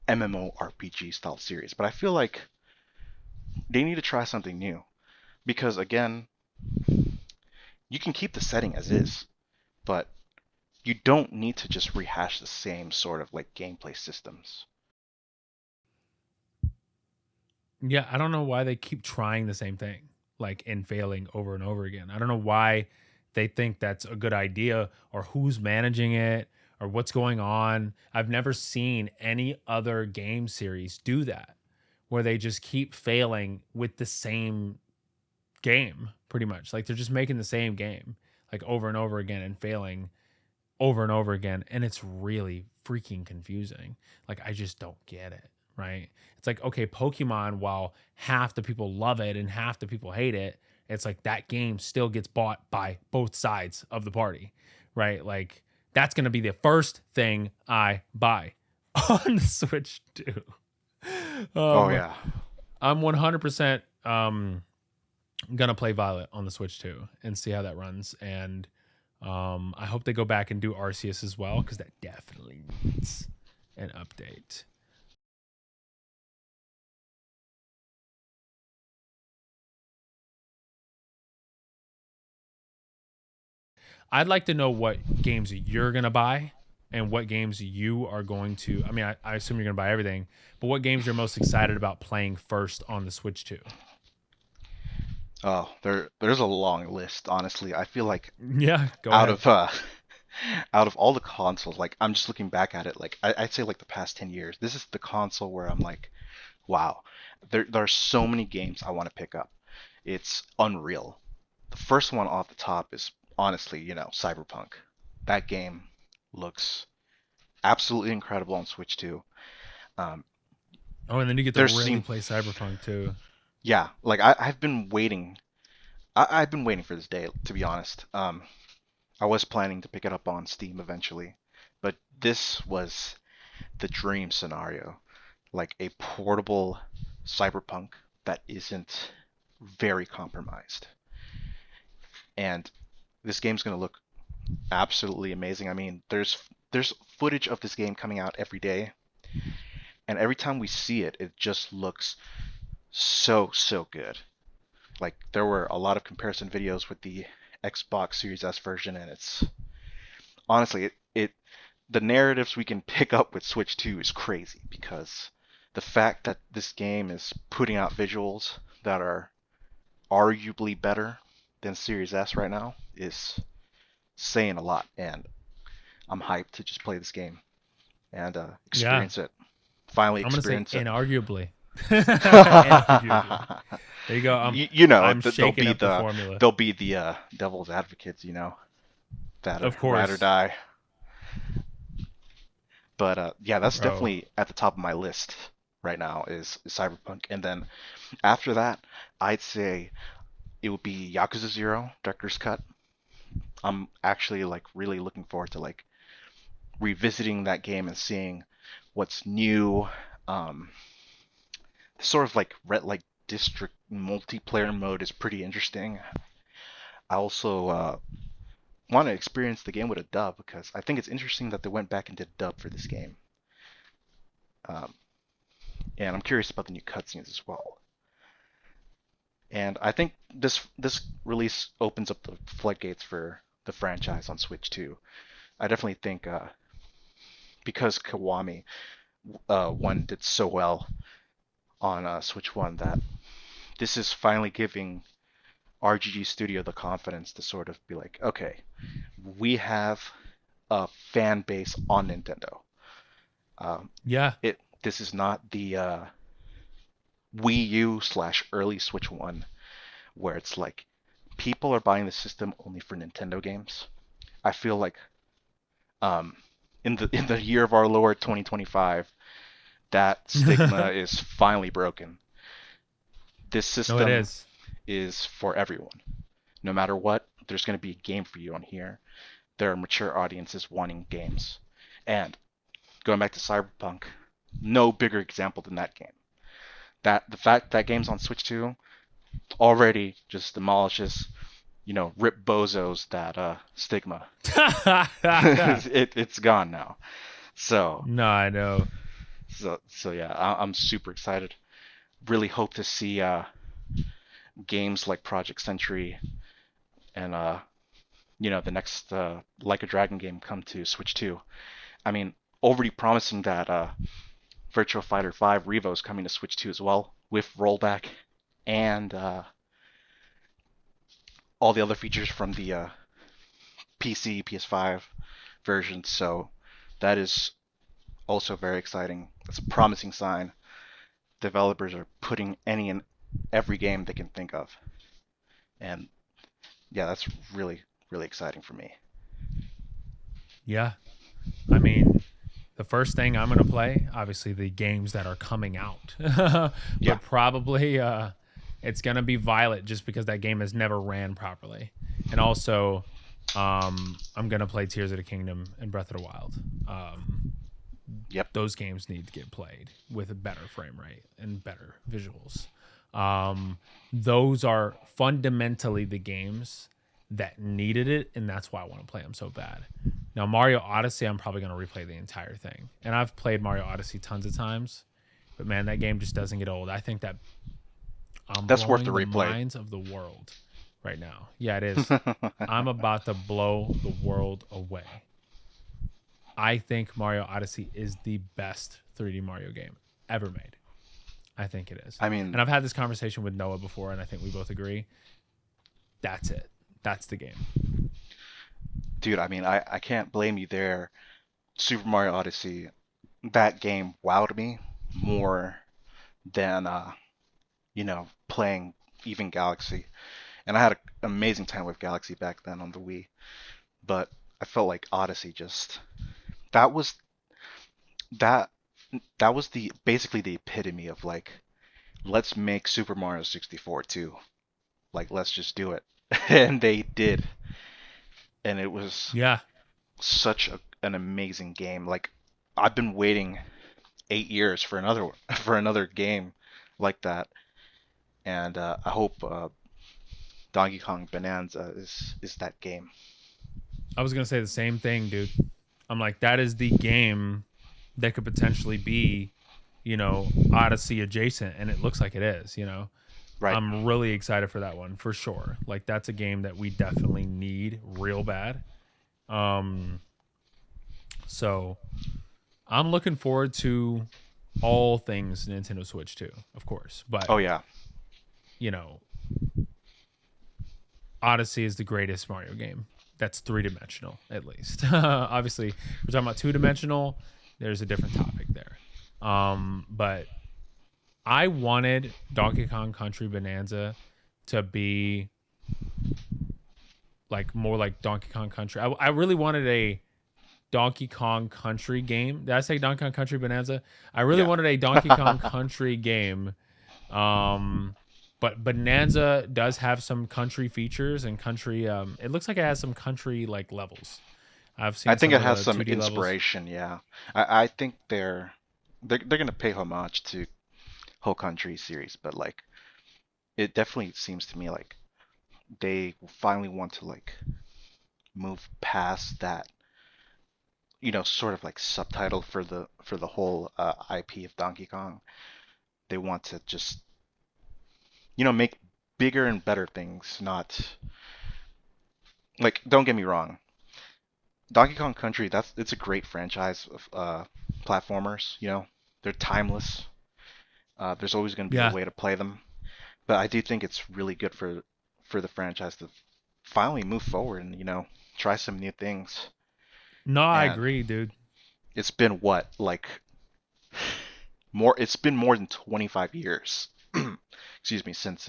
Speaker 2: MMORPG style series, but I feel like they need to try something new because again, you can keep the setting as is, but you don't need to just rehash the same sort of like gameplay systems.
Speaker 1: Yeah, I don't know why they keep trying the same thing, like, and failing over and over again. I don't know why they think that's a good idea, or who's managing it, or what's going on. I've never seen any other game series do that, where they just keep failing with the same game, pretty much. Like, they're just making the same game, like, over and over again, and failing over and over again, and it's really freaking confusing. Like, I just don't get it, right? It's like, okay, Pokemon, while half the people love it and half the people hate it, it's like that game still gets bought by both sides of the party, right? Like, that's going to be the first thing I buy on the Switch too.
Speaker 2: Oh
Speaker 1: um
Speaker 2: yeah.
Speaker 1: I'm 100% gonna play Violet on the Switch too and see how that runs. And I hope they go back and do Arceus as well, because that definitely needs an update. I'd like to know what games you're gonna buy and what games you are going to. I mean, I assume you're gonna buy everything, but what games you're most excited about playing first on the Switch too?
Speaker 2: Oh, there's a long list, honestly. I feel like
Speaker 1: Yeah, go
Speaker 2: out
Speaker 1: ahead.
Speaker 2: of out of all the consoles, like I'm just looking back at it, like I'd say like the past 10 years, this is the console where I'm like, wow, there are so many games I want to pick up. It's unreal. The first one off the top is honestly, Cyberpunk. That game looks absolutely incredible on Switch 2. Um,
Speaker 1: Oh, and then you get to
Speaker 2: there's
Speaker 1: really
Speaker 2: seen,
Speaker 1: play Cyberpunk too.
Speaker 2: yeah, like I've been waiting. I've been waiting for this day, to be honest. I was planning to pick it up on Steam eventually, but this was the dream scenario, like a portable Cyberpunk that isn't very compromised. And this game's going to look absolutely amazing. I mean, there's footage of this game coming out every day, and every time we see it, it just looks so good. Like there were a lot of comparison videos with the Xbox Series S version, and it's honestly it the narratives we can pick up with Switch 2 is crazy because the fact that this game is putting out visuals that are arguably better, than Series S right now is saying a lot, and I'm hyped to just play this game and
Speaker 1: Yeah,
Speaker 2: experience it. Finally
Speaker 1: I'm gonna say
Speaker 2: experience it.
Speaker 1: inarguably. Inarguably. There you go.
Speaker 2: You know,
Speaker 1: I'm shaking up the formula.
Speaker 2: they'll be the devil's advocates, that
Speaker 1: Of
Speaker 2: ride or
Speaker 1: course,
Speaker 2: die. But yeah, that's
Speaker 1: bro.
Speaker 2: definitely at the top of my list right now is Cyberpunk, and then after that, I'd say it would be Yakuza Zero Director's Cut. I'm actually like really looking forward to like revisiting that game and seeing what's new. Um, Sort of like red light district multiplayer mode is pretty interesting. I also want to experience the game with a dub because I think it's interesting that they went back and did dub for this game. Um, and I'm curious about the new cutscenes as well. And I think this release opens up the floodgates for the franchise on Switch too. I definitely think because Kiwami one did so well on Switch One that this is finally giving RGG Studio the confidence to sort of be like, okay, we have a fan base on Nintendo.
Speaker 1: Yeah,
Speaker 2: It This is not the Wii U / early Switch One where it's like people are buying the system only for Nintendo games. I feel like um, in the year of our Lord 2025, that stigma is finally broken. This
Speaker 1: no, it
Speaker 2: system
Speaker 1: is.
Speaker 2: is for everyone. No matter what, there's going to be a game for you on here. There are mature audiences wanting games. And going back to Cyberpunk, no bigger example than that game. The fact that game's on Switch 2 already just demolishes, rip bozos that stigma. It's gone now. So
Speaker 1: No, I know.
Speaker 2: so yeah, I'm super excited. Really hope to see games like Project Century and the next Like a Dragon game come to Switch 2. I mean, already promising that Virtua Fighter 5 Revo is coming to Switch 2 as well with rollback and all the other features from the PC, PS5 version. So that is also very exciting. It's a promising sign. Developers are putting any and every game they can think of. And yeah, that's really, really exciting for me.
Speaker 1: Yeah, I mean, the first thing I'm gonna play, obviously, the games that are coming out,
Speaker 2: Yeah,
Speaker 1: but probably it's gonna be Violet, just because that game has never ran properly, and also I'm gonna play Tears of the Kingdom and Breath of the Wild. Um,
Speaker 2: yep.
Speaker 1: those games need to get played with a better frame rate and better visuals. Those are fundamentally the games that needed it, and that's why I want to play them so bad. Now, Mario Odyssey, I'm probably going to replay the entire thing, and I've played Mario Odyssey tons of times, but man, that game just doesn't get old. I think that I'm
Speaker 2: That's worth the
Speaker 1: blowing the
Speaker 2: replay.
Speaker 1: minds of the world right now. Yeah, it is. I'm about to blow the world away. I think Mario Odyssey is the best 3D Mario game ever made. I think it is.
Speaker 2: I mean,
Speaker 1: And I've had this conversation with Noah before, and I think we both agree. That's it. That's the game.
Speaker 2: dude, I can't blame you there. Super Mario Odyssey, that game wowed me more than playing even Galaxy. And I had an amazing time with Galaxy back then on the Wii, but I felt like Odyssey just that was that that was the basically the epitome of like let's make Super Mario 64 too. Like let's just do it. And they did. And it was
Speaker 1: Yeah.
Speaker 2: an amazing game. Like I've been waiting 8 years for another for another game like that, and I hope Donkey Kong Bonanza is that game.
Speaker 1: I was going to say the same thing, dude. I'm like, that is the game that could potentially be, Odyssey adjacent. And it looks like it is.
Speaker 2: Right.
Speaker 1: I'm really excited for that one for sure. Like, that's a game that we definitely need real bad. Um, so I'm looking forward to all things Nintendo Switch too, of course. But
Speaker 2: Oh yeah.
Speaker 1: you know, Odyssey is the greatest Mario game. That's three-dimensional, at least. Obviously, we're talking about two-dimensional. There's a different topic there. But I wanted Donkey Kong Country Bonanza to be like more like Donkey Kong Country. I really wanted a Donkey Kong Country game. Did I say Donkey Kong Country Bonanza? I really
Speaker 2: Yeah.
Speaker 1: wanted a Donkey Kong Country game. Um, but Bonanza does have some country features and country. It looks like it has some country like levels. I've
Speaker 2: I
Speaker 1: seen
Speaker 2: think
Speaker 1: some
Speaker 2: it
Speaker 1: of
Speaker 2: has
Speaker 1: the
Speaker 2: some
Speaker 1: 2D levels.
Speaker 2: inspiration. Yeah, I think they're gonna pay homage to whole country series, but like it definitely seems to me like they finally want to like move past that, sort of like subtitle for the whole IP of Donkey Kong. They want to just, make bigger and better things, not like, don't get me wrong. Donkey Kong Country, it's a great franchise of platformers, They're timeless. There's always going to be a
Speaker 1: Yeah.
Speaker 2: way to play them. But I do think it's really good for the franchise to finally move forward and, try some new things.
Speaker 1: No, I
Speaker 2: And
Speaker 1: agree, dude.
Speaker 2: it's been what, like more it's been more than 25 years. Excuse me, since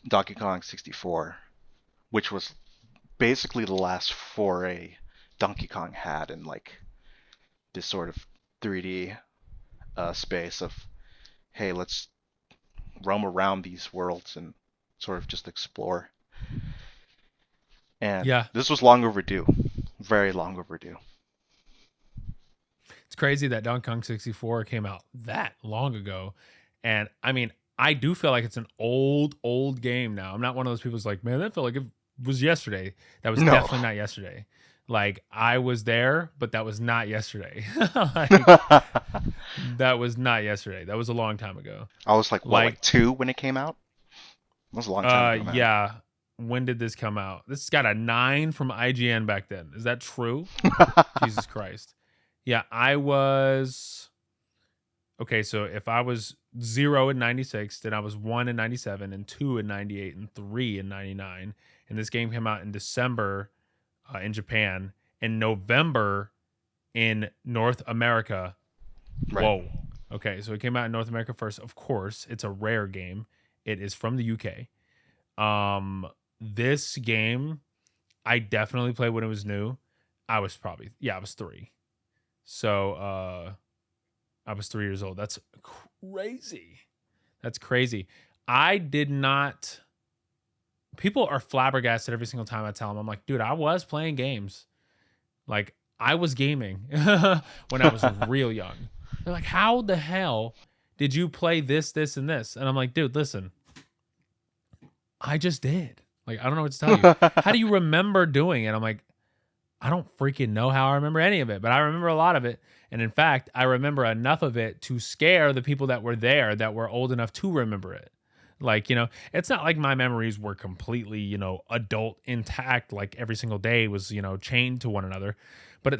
Speaker 2: Donkey Kong 64, which was basically the last foray Donkey Kong had in like this sort of 3D space of, hey, let's roam around these worlds and sort of just explore. And
Speaker 1: Yeah.
Speaker 2: this was long overdue, very long overdue.
Speaker 1: It's crazy that Donkey Kong 64 came out that long ago. And I mean, I do feel like it's an old game now. I'm not one of those people who's like, man, that felt like it was yesterday. That was
Speaker 2: No.
Speaker 1: definitely not yesterday. Like I was there, but that was not yesterday. Like
Speaker 2: I
Speaker 1: that was not yesterday. That was a long time ago.
Speaker 2: was like, what, like
Speaker 1: Like,
Speaker 2: two when it came out? That was a long time ago, man.
Speaker 1: yeah. When did this come out? This got a 9 from IGN back then. Is that true? Jesus Christ. Yeah, I was okay. So if I was 0 in 96, then I was 1 in 97, and 2 in 98, and 3 in 99. And this game came out in December in Japan, in November in North America.
Speaker 2: Right.
Speaker 1: Whoa. Okay, so it came out in North America first. Of course, it's a rare game. It is from the UK. This game I definitely played when it was new. I was 3. So I was 3 years old. That's crazy. That's crazy. I did not. People are flabbergasted every single time I tell them. I'm like, dude, I was playing games. Like, I was gaming when I was real young. They're like, how the hell did you play this, this, and this? And I'm like, dude, listen, I just did. Like, I don't know what to tell you. How do you remember doing it? I'm like, I don't freaking know how I remember any of it, but I remember a lot of it. And in fact, I remember enough of it to scare the people that were there that were old enough to remember it. Like, it's not like my memories were completely, adult intact, like every single day was, chained to one another. But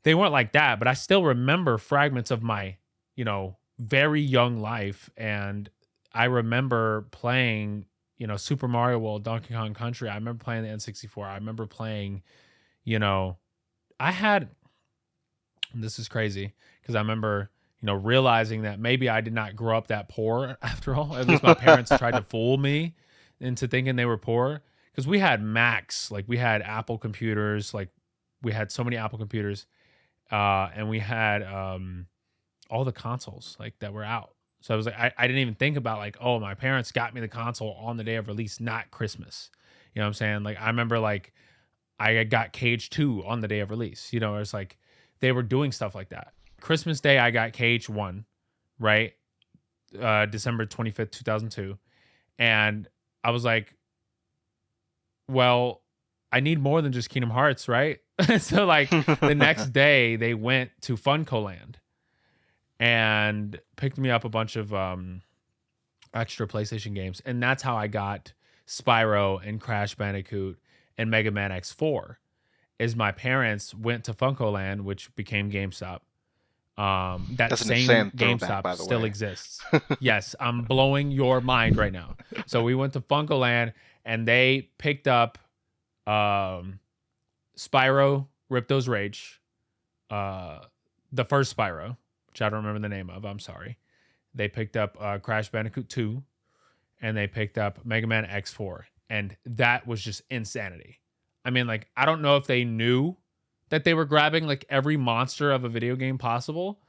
Speaker 1: they weren't like that. But I still remember fragments of my, very young life. And I remember playing, Super Mario World, Donkey Kong Country. I remember playing the N64. I remember playing, you know, I had, this is crazy because I remember, realizing that maybe I did not grow up that poor after all. At least my parents tried to fool me into thinking they were poor because we had Macs, like we had Apple computers, like we had so many Apple computers, and we had all the consoles like that were out. So I was like, I didn't even think about like, oh, my parents got me the console on the day of release, not Christmas. You know what I'm saying? Like I remember like I got Cage 2 on the day of release. It's like they were doing stuff like that. Christmas Day, I got Cage 1, right? December 25th, 2002. And I was like, well, I need more than just Kingdom Hearts, right? So like the next day they went to Funko Land and picked me up a bunch of extra PlayStation games. And that's how I got Spyro and Crash Bandicoot and Mega Man X4. Is my parents went to Funko Land, which became GameStop, That
Speaker 2: That's an
Speaker 1: same
Speaker 2: insane throwback,
Speaker 1: GameStop
Speaker 2: by the
Speaker 1: still
Speaker 2: way.
Speaker 1: exists. Yes, I'm blowing your mind right now. So we went to Funkoland and they picked up um, Spyro Ripto's Rage, uh, the first Spyro, which I don't remember the name of. I'm sorry. They picked up Crash Bandicoot 2 and they picked up Mega Man X4. And that was just insanity. I mean, like, I don't know if they knew that they were grabbing like every monster of a video game possible.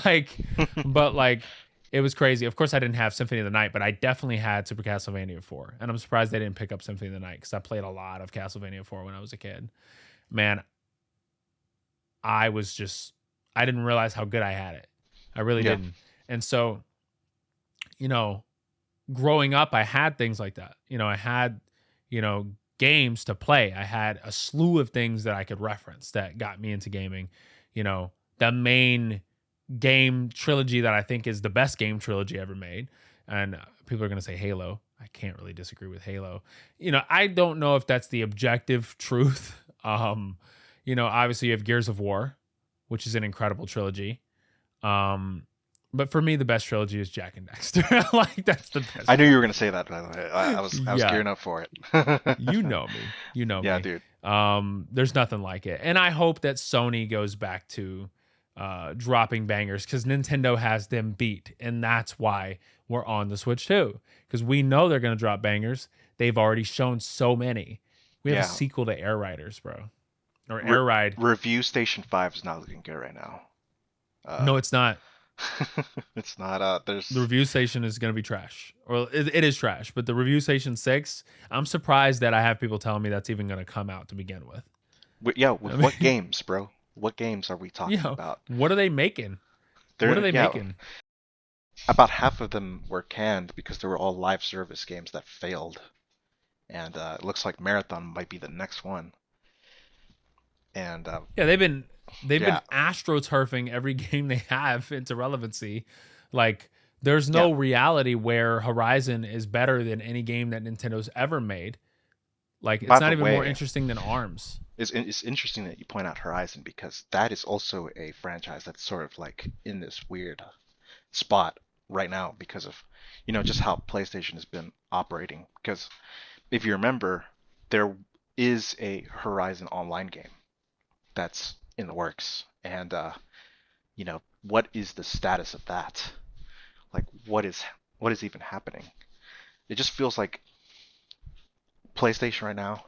Speaker 1: like, but like, it was crazy. Of course, I didn't have Symphony of the Night, but I definitely had Super Castlevania 4. And I'm surprised they didn't pick up Symphony of the Night because I played a lot of Castlevania 4 when I was a kid. Man, I was just, I didn't realize how good I had it. I really
Speaker 2: Yeah.
Speaker 1: didn't. And so, you know, growing up, I had things like that. I had, games to play. I had a slew of things that I could reference that got me into gaming. The main game trilogy that I think is the best game trilogy ever made. And people are going to say Halo. I can't really disagree with Halo. I don't know if that's the objective truth. Obviously you have Gears of War, which is an incredible trilogy. But for me, the best trilogy is Jack and Dexter. Like that's the
Speaker 2: I
Speaker 1: best
Speaker 2: knew you were gonna
Speaker 1: trilogy.
Speaker 2: say that, by the way. I was
Speaker 1: Yeah,
Speaker 2: gearing up for it.
Speaker 1: you know me. You know
Speaker 2: Yeah,
Speaker 1: me.
Speaker 2: dude.
Speaker 1: There's nothing like it, and I hope that Sony goes back to dropping bangers because Nintendo has them beat, and that's why we're on the Switch too. Because we know they're gonna drop bangers. They've already shown so many. We have a
Speaker 2: Yeah.
Speaker 1: sequel to Air Riders, bro, or
Speaker 2: Re-
Speaker 1: Air Ride.
Speaker 2: Review Station 5 is not looking good right now. Uh,
Speaker 1: No, it's not.
Speaker 2: it's not.
Speaker 1: The
Speaker 2: There's.
Speaker 1: review station is going to be trash. Or it is trash, but the review station 6, I'm surprised that I have people telling me that's even going to come out to begin with.
Speaker 2: Yeah,
Speaker 1: I
Speaker 2: with what
Speaker 1: mean,
Speaker 2: games, bro? What games are we talking about?
Speaker 1: what are they making? What are
Speaker 2: They're
Speaker 1: they
Speaker 2: yeah.
Speaker 1: making?
Speaker 2: About half of them were canned because they were all live service games that failed, and it looks like Marathon might be the next one. And
Speaker 1: Yeah, they've been
Speaker 2: yeah,
Speaker 1: astroturfing every game they have into relevancy. Like there's
Speaker 2: yeah.
Speaker 1: no reality where Horizon is better than any game that Nintendo's ever made. Like
Speaker 2: By
Speaker 1: it's
Speaker 2: the
Speaker 1: not even more
Speaker 2: way,
Speaker 1: interesting than ARMS.
Speaker 2: it's interesting that you point out Horizon because that is also a franchise that's sort of like in this weird spot right now because of just how PlayStation has been operating. Because if you remember, there is a Horizon online game that's in the works, and what is the status of that? Like, what is even happening? It just feels like PlayStation right now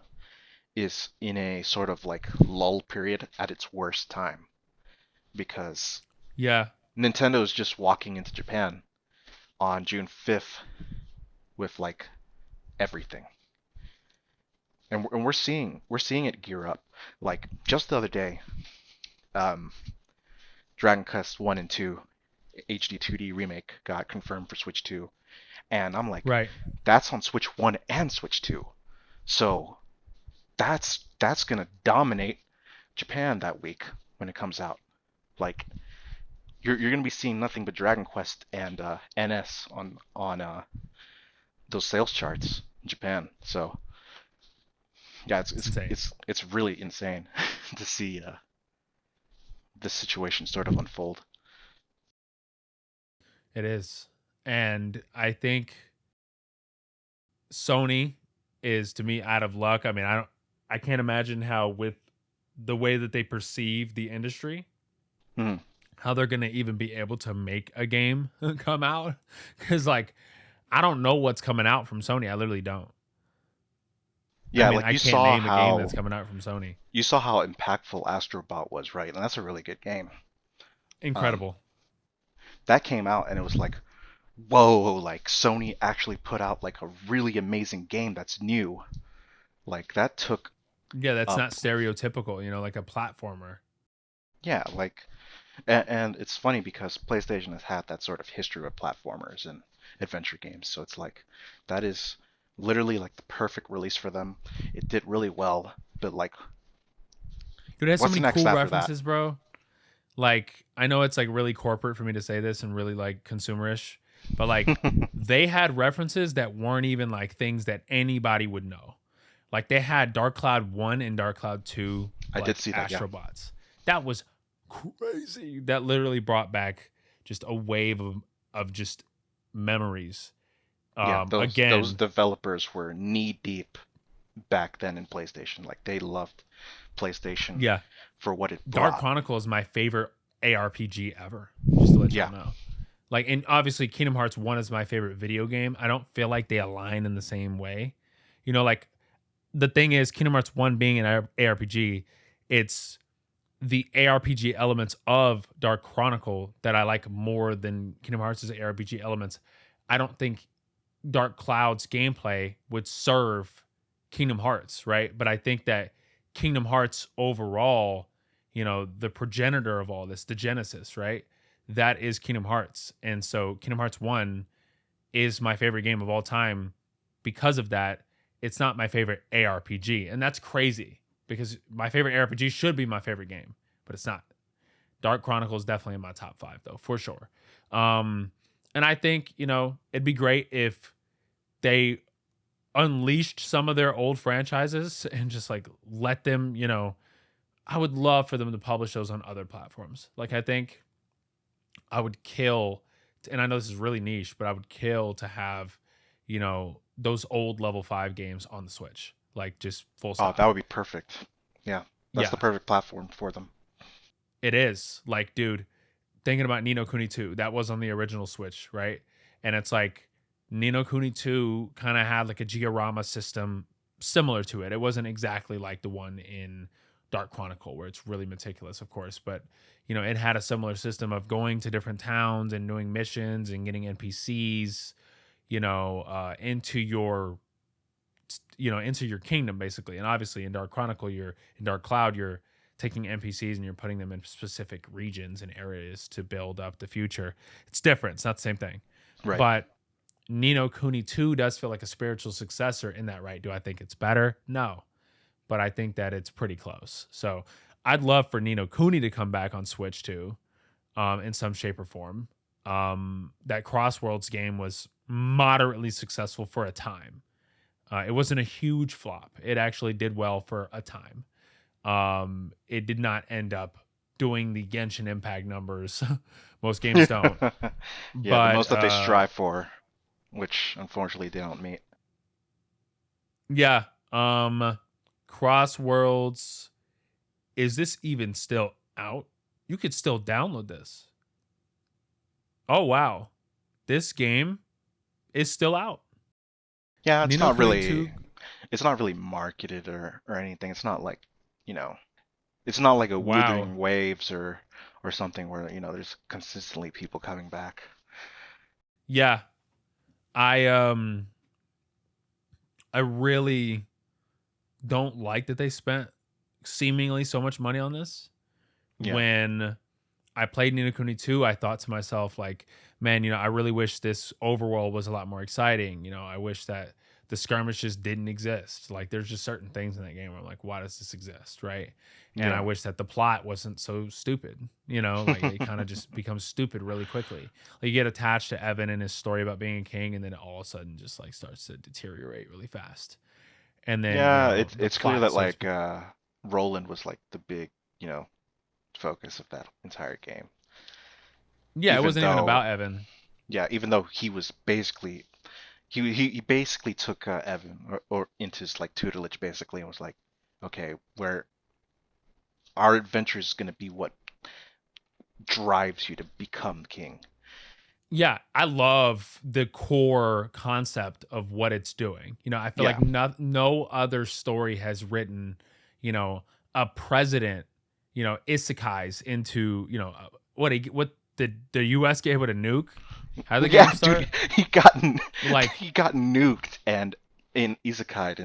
Speaker 2: is in a sort of like lull period at its worst time because
Speaker 1: Yeah.
Speaker 2: Nintendo is just walking into Japan on June 5th with like everything. And we're seeing it gear up. Like just the other day, um, Dragon Quest 1 and 2 HD 2D remake got confirmed for Switch 2, and I'm like,
Speaker 1: Right.
Speaker 2: that's on Switch 1 and Switch 2. So that's gonna dominate Japan that week when it comes out. Like you're gonna be seeing nothing but Dragon Quest and NS on those sales charts in Japan. So yeah, it's
Speaker 1: It's
Speaker 2: it's
Speaker 1: insane.
Speaker 2: it's it's really insane to see this situation sort of unfold.
Speaker 1: It is. And I think Sony is to me out of luck. I mean, I can't imagine how with the way that they perceive the industry,
Speaker 2: Hmm.
Speaker 1: how they're going to even be able to make a game come out cuz like I don't know what's coming out from Sony. I literally don't. I
Speaker 2: Yeah,
Speaker 1: mean,
Speaker 2: like
Speaker 1: I can't name a game that's coming out from Sony.
Speaker 2: you saw how impactful Astrobot was, right? And that's a really good game. Um,
Speaker 1: Incredible.
Speaker 2: that came out and it was like, whoa, like Sony actually put out like a really amazing game that's new. Like that took
Speaker 1: Yeah, that's not
Speaker 2: up.
Speaker 1: stereotypical, like a platformer.
Speaker 2: Yeah, like and it's funny because PlayStation has had that sort of history with platformers and adventure games. So it's like that is literally like the perfect release for them. It did really well, but like
Speaker 1: Dude, it has so
Speaker 2: what's
Speaker 1: many
Speaker 2: next
Speaker 1: cool
Speaker 2: after that?
Speaker 1: references, bro. Like I know it's like really corporate for me to say this and really like consumerish, but like they had references that weren't even like things that anybody would know. Like they had Dark Cloud 1 and Dark Cloud 2
Speaker 2: I did
Speaker 1: like
Speaker 2: see that, yeah.
Speaker 1: astrobots. That was crazy. That literally brought back just a wave of just memories.
Speaker 2: Yeah, those
Speaker 1: Again,
Speaker 2: developers were knee deep back then in PlayStation. Like they loved PlayStation
Speaker 1: yeah,
Speaker 2: for what it
Speaker 1: Dark
Speaker 2: brought.
Speaker 1: Chronicle is my favorite ARPG ever. Just to let y'all
Speaker 2: Yeah.
Speaker 1: know. Like, and obviously Kingdom Hearts 1 is my favorite video game. I don't feel like they align in the same way. Like the thing is, Kingdom Hearts 1 being an ARPG, it's the ARPG elements of Dark Chronicle that I like more than Kingdom Hearts' ARPG elements. I don't think Dark Cloud's gameplay would serve Kingdom Hearts, right? But I think that Kingdom Hearts overall, the progenitor of all this, the Genesis, right? That is Kingdom Hearts. And so Kingdom Hearts 1 is my favorite game of all time because of that. It's not my favorite ARPG. And that's crazy because my favorite ARPG should be my favorite game, but it's not. Dark Chronicle is definitely in my top 5 though, for sure. And I think, it'd be great if they unleashed some of their old franchises and just like let them, I would love for them to publish those on other platforms. Like I think I would kill, and I know this is really niche, but I would kill to have, those old level 5 games on the Switch. Like just full
Speaker 2: Oh, that
Speaker 1: stop.
Speaker 2: would be perfect. Yeah, that's the
Speaker 1: Yeah,
Speaker 2: perfect platform for them.
Speaker 1: it is. Like, dude, thinking about Nino Kuni 2, that was on the original Switch, right? And it's like Nino Kuni 2 kind of had like a diorama system similar to it. It wasn't exactly like the one in Dark Chronicle where it's really meticulous, of course, but it had a similar system of going to different towns and doing missions and getting NPCs, into your kingdom basically. And obviously in Dark Chronicle, in Dark Cloud, you're taking NPCs and you're putting them in specific regions and areas to build up the future. It's different. It's not the same thing.
Speaker 2: Right.
Speaker 1: But Nino Kuni 2 does feel like a spiritual successor in that, right? Do I think it's better? No. But I think that it's pretty close. So I'd love for Nino Kuni to come back on Switch too, in some shape or form. That Crossworlds game was moderately successful for a time. It wasn't a huge flop. It actually did well for a time. It did not end up doing the Genshin Impact numbers. Most games don't.
Speaker 2: Yeah, the
Speaker 1: But
Speaker 2: most that they strive for, which unfortunately they don't meet.
Speaker 1: yeah, Crossworlds, is this even still out? You could still download this. Oh wow. This game is still out.
Speaker 2: Yeah,
Speaker 1: Nino Kuni 2.
Speaker 2: it's not really marketed or anything. It's not like, you know, it's not like a
Speaker 1: Wow.
Speaker 2: Wuthering Waves or something where, there's consistently people coming back.
Speaker 1: Yeah. I I really don't like that they spent seemingly so much money on this.
Speaker 2: Yeah.
Speaker 1: When I played Ni no Kuni 2, I thought to myself, like, man, I really wish this overworld was a lot more exciting. I wish that the skirmishes didn't exist. Like, there's just certain things in that game where I'm like, why does this exist? Right. And I
Speaker 2: Yeah.
Speaker 1: wish that the plot wasn't so stupid, like it kind of just becomes stupid really quickly. Like, you get attached to Evan and his story about being a king, and then it all of a sudden just like starts to deteriorate really fast. And then,
Speaker 2: Yeah, it's
Speaker 1: the
Speaker 2: it's clear
Speaker 1: plot
Speaker 2: that
Speaker 1: starts.
Speaker 2: like Roland was like the big, focus of that entire game.
Speaker 1: Yeah, it
Speaker 2: Even
Speaker 1: wasn't even
Speaker 2: though,
Speaker 1: about Evan.
Speaker 2: yeah, even though he was basically he basically took Evan or into his like tutelage basically and was like, okay, where our adventure is going to be what drives you to become king.
Speaker 1: Yeah, I love the core concept of what it's doing. I feel
Speaker 2: Yeah.
Speaker 1: like no other story has written, a president, isekais into, what did the US get hit with a nuke? How did the
Speaker 2: Yeah,
Speaker 1: game
Speaker 2: dude,
Speaker 1: start?
Speaker 2: he got
Speaker 1: Like,
Speaker 2: he got nuked and in isekai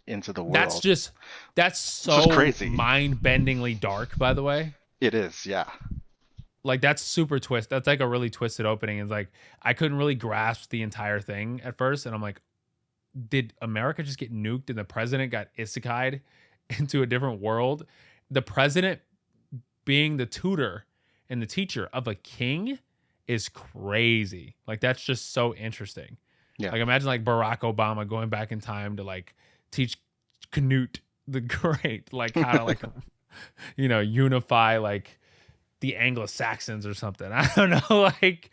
Speaker 2: into the
Speaker 1: that's
Speaker 2: world.
Speaker 1: just that's
Speaker 2: It's just
Speaker 1: so
Speaker 2: crazy.
Speaker 1: mind-bendingly dark, by the way.
Speaker 2: It is, yeah.
Speaker 1: Like, that's super twist. That's like a really twisted opening. It's like I couldn't really grasp the entire thing at first, and I'm like, did America just get nuked and the president got isekai'd into a different world? The president being the tutor and the teacher of a king is crazy. Like, that's just so interesting.
Speaker 2: Yeah.
Speaker 1: Like, imagine like Barack Obama going back in time to like teach Canute the Great, like how to like unify like the Anglo-Saxons or something. I don't know. Like,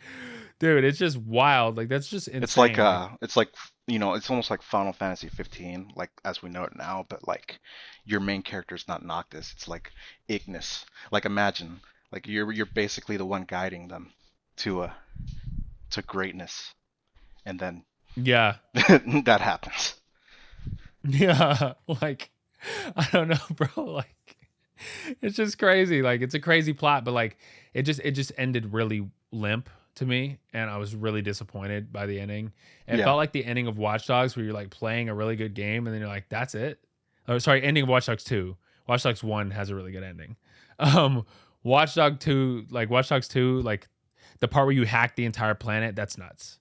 Speaker 1: dude, it's just wild. Like, that's just insane. Like,
Speaker 2: it's like it's almost like Final Fantasy 15, like as we know it now, but like your main character is not Noctis, it's like Ignis. Like imagine, like you're basically the one guiding them to greatness, and then
Speaker 1: yeah.
Speaker 2: that happens.
Speaker 1: Yeah. Like, I don't know, bro. Like, it's just crazy. Like, it's a crazy plot, but like it just ended really limp to me, and I was really disappointed by the ending. And it
Speaker 2: Yeah,
Speaker 1: felt like the ending of Watch Dogs, where you're like playing a really good game, and then you're like, that's it. Oh, sorry, ending of Watch Dogs 2. Watch Dogs 1 has a really good ending. Um, Watch Dogs 2, like the part where you hack the entire planet, that's nuts.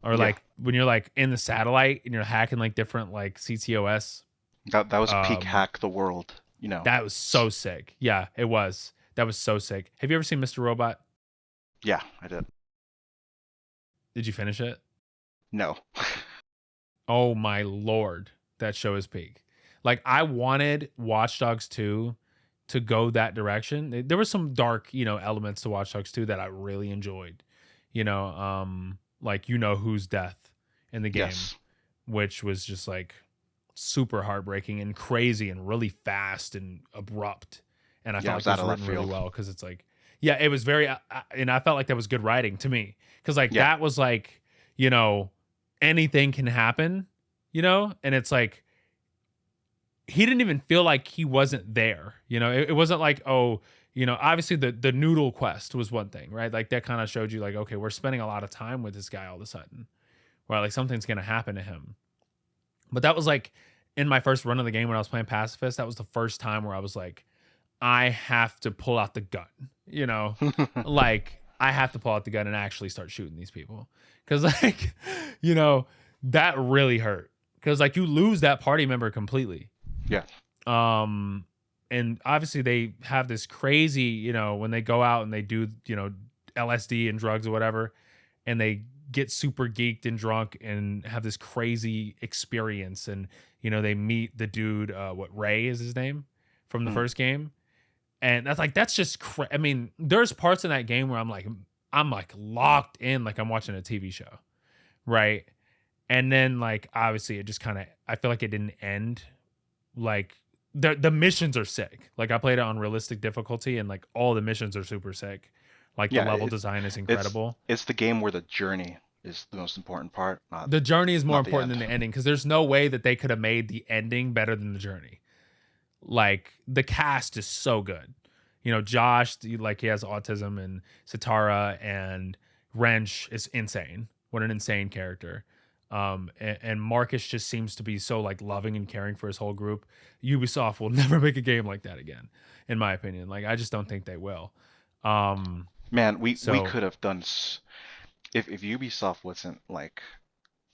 Speaker 1: Or
Speaker 2: yeah.
Speaker 1: like when you're like in the satellite and you're hacking like different like CTOS.
Speaker 2: That was peak
Speaker 1: Um,
Speaker 2: hack the world.
Speaker 1: that was so sick. Yeah, it was. That was so sick. Have you ever seen Mr. Robot?
Speaker 2: Yeah, I did.
Speaker 1: Did you finish it?
Speaker 2: No.
Speaker 1: Oh my lord, that show is peak. Like I wanted Watch Dogs 2 to go that direction. There were some dark, elements to Watch Dogs 2 that I really enjoyed. Like who's death in the game,
Speaker 2: Yes.
Speaker 1: which was just like super heartbreaking and crazy and really fast and abrupt. And I
Speaker 2: Yeah,
Speaker 1: felt
Speaker 2: it
Speaker 1: like
Speaker 2: was
Speaker 1: it
Speaker 2: out
Speaker 1: was
Speaker 2: of left
Speaker 1: written really
Speaker 2: field.
Speaker 1: well because it's like, yeah, it was very, and I felt like that was good writing to me because like
Speaker 2: Yeah.
Speaker 1: that was like, you know, anything can happen, and it's like he didn't even feel like he wasn't there. It wasn't like, oh, obviously the noodle quest was one thing, right? Like that kind of showed you like, okay, we're spending a lot of time with this guy all of a sudden, right? Like something's gonna happen to him. But that was like in my first run of the game when I was playing pacifist. That was the first time where I was like, I have to pull out the gun, like I have to pull out the gun and actually start shooting these people because like, you know, that really hurt because like you lose that party member completely.
Speaker 2: Yeah.
Speaker 1: Um, and obviously they have this crazy, when they go out and they do, LSD and drugs or whatever, and they get super geeked and drunk and have this crazy experience. And, they meet the dude, what Ray is his name from the
Speaker 2: Mhm.
Speaker 1: first game. And that's just, I mean, there's parts in that game where I'm like locked in, like I'm watching a TV show. Right. And then like, obviously it just kind of, I feel like it didn't end like the missions are sick. Like I played it on realistic difficulty and like all the missions are super sick. Like the
Speaker 2: Yeah,
Speaker 1: level design is
Speaker 2: it's
Speaker 1: incredible.
Speaker 2: it's the game where the journey is the most important part,
Speaker 1: The journey is more
Speaker 2: not the
Speaker 1: important
Speaker 2: end.
Speaker 1: than the ending because there's no way that they could have made the ending better than the journey. Like the cast is so good. Josh, like he has autism, and Satara and Wrench is insane. What an insane character. And Marcus just seems to be so like loving and caring for his whole group. Ubisoft will never make a game like that again, in my opinion. Like I just don't think they will. Um,
Speaker 2: Man, we
Speaker 1: so
Speaker 2: could have done if Ubisoft wasn't like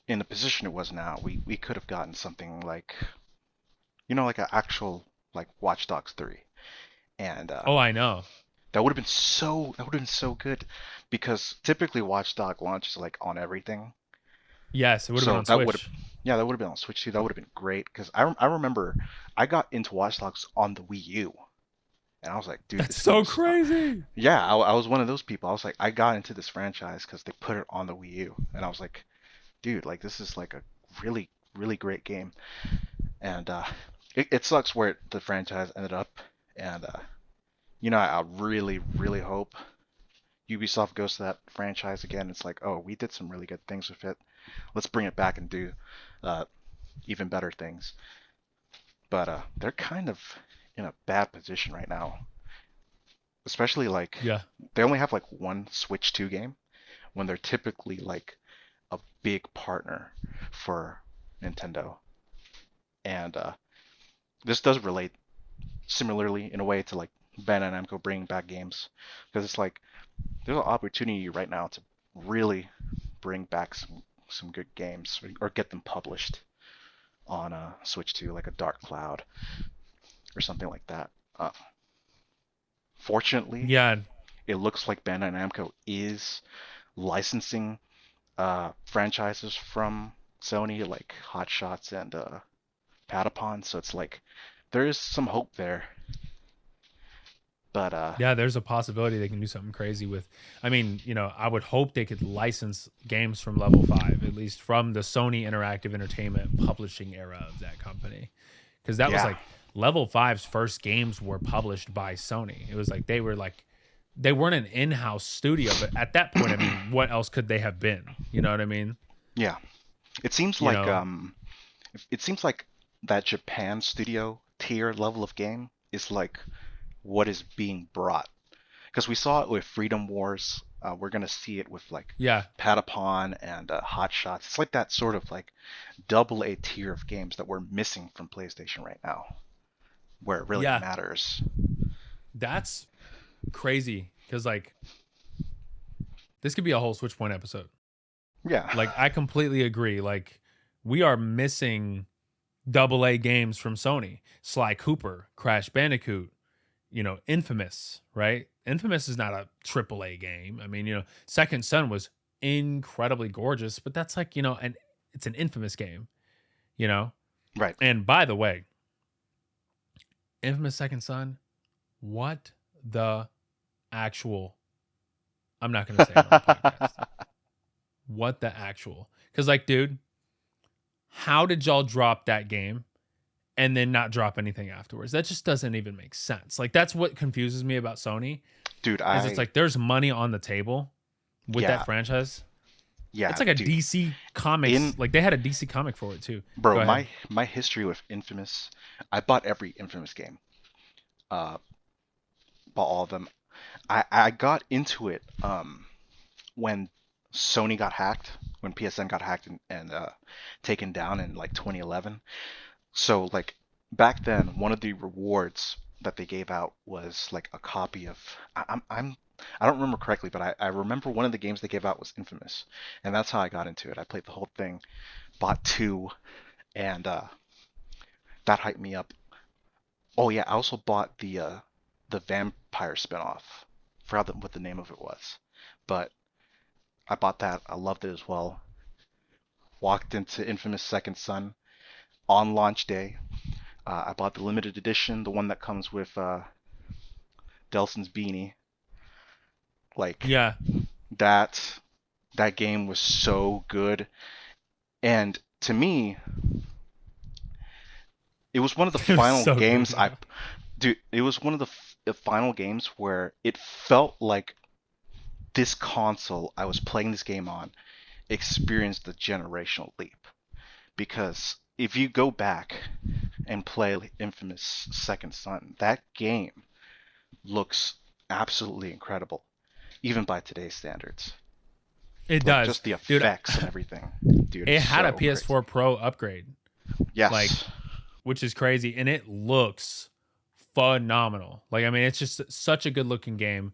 Speaker 2: in the position it was now, we could have gotten something like like an actual like Watch Dogs 3. And
Speaker 1: oh, I know.
Speaker 2: that would have been so good because typically Watch Dog launches like on everything.
Speaker 1: Yes, it would have been
Speaker 2: So
Speaker 1: on
Speaker 2: that would have,
Speaker 1: Switch.
Speaker 2: yeah, that would have been on Switch too. That would have been great because I remember I got into Watch Dogs on the Wii U, and I was like, dude,
Speaker 1: That's
Speaker 2: this game
Speaker 1: so
Speaker 2: is.
Speaker 1: crazy.
Speaker 2: Yeah, I was one of those people. I was like, I got into this franchise because they put it on the Wii U, and I was like, dude, like this is like a really really great game, and it sucks where the franchise ended up, and I really really hope Ubisoft goes to that franchise again. It's like, oh, we did some really good things with it. Let's bring it back and do uh, even better things. But they're kind of in a bad position right now, especially like
Speaker 1: Yeah.
Speaker 2: they only have like one Switch 2 game when they're typically like a big partner for Nintendo. And this does relate similarly in a way to like Bandai Namco bringing back games because it's like there's an opportunity right now to really bring back some good games or get them published on Switch 2, like a Dark Cloud or something like that. Fortunately,
Speaker 1: Yeah.
Speaker 2: it looks like Bandai Namco is licensing franchises from Sony, like Hot Shots and Patapon. So it's like there is some hope there. But
Speaker 1: Yeah, there's a possibility they can do something crazy with. I mean, I would hope they could license games from Level 5, at least from the Sony Interactive Entertainment publishing era of that company. Because that was
Speaker 2: yeah,
Speaker 1: like Level Five's first games were published by Sony. It was like they weren't an in-house studio, but at that point, I mean, what else could they have been? You know what I mean?
Speaker 2: yeah. It seems
Speaker 1: You
Speaker 2: like
Speaker 1: know?
Speaker 2: that Japan studio tier level of game is like what is being brought, because we saw it with Freedom Wars. We're gonna see it with like
Speaker 1: Yeah.
Speaker 2: Patapon and Hot Shots. It's like that sort of like double A tier of games that we're missing from PlayStation right now, where it really
Speaker 1: Yeah.
Speaker 2: matters.
Speaker 1: That's crazy because like this could be a whole Switch Point episode.
Speaker 2: Yeah,
Speaker 1: Like I completely agree. Like we are missing double A games from Sony. Sly Cooper, Crash Bandicoot, Infamous, right? Infamous is not a triple A game. I mean, Second Son was incredibly gorgeous, but that's like, it's an Infamous game, you know?
Speaker 2: right.
Speaker 1: And by the way, Infamous Second Son, what the actual I'm not gonna say it on the podcast. What the actual? Because like, dude, how did y'all drop that game and then not drop anything afterwards? That just doesn't even make sense. Like that's what confuses me about Sony
Speaker 2: Dude,
Speaker 1: is it's like there's money on the table with that
Speaker 2: yeah,
Speaker 1: franchise.
Speaker 2: yeah,
Speaker 1: It's like a
Speaker 2: dude.
Speaker 1: DC Comics.
Speaker 2: In
Speaker 1: Like they had a DC comic for it too. Go
Speaker 2: Bro,
Speaker 1: ahead.
Speaker 2: my history with Infamous, I bought every Infamous game. Uh, bought all of them. I got into it when Sony got hacked, when PSN got hacked and taken down in like 2011. So like back then, one of the rewards that they gave out was like a copy of I don't remember correctly, but I remember one of the games they gave out was Infamous, and that's how I got into it. I played the whole thing, bought two, and that hyped me up. Oh yeah, I also bought the vampire spinoff. Forgot what the name of it was, but I bought that. I loved it as well. Walked into Infamous Second Son on launch day. I bought the limited edition, the one that comes with Delson's beanie. Like
Speaker 1: Yeah.
Speaker 2: that that game was so good. And to me, it was one of the
Speaker 1: It was
Speaker 2: final
Speaker 1: so good,
Speaker 2: games
Speaker 1: yeah.
Speaker 2: dude, it was one of the final games where it felt like this console I was playing this game on experienced the generational leap. Because if you go back and play Infamous Second Son, that game looks absolutely incredible, even by today's standards.
Speaker 1: It
Speaker 2: Like
Speaker 1: does.
Speaker 2: just the
Speaker 1: Dude,
Speaker 2: effects and everything. Dude,
Speaker 1: it
Speaker 2: it's
Speaker 1: had a
Speaker 2: so crazy.
Speaker 1: PS4 Pro upgrade. Like
Speaker 2: Yes.
Speaker 1: which is crazy and it looks phenomenal. Like I mean it's just such a good looking game.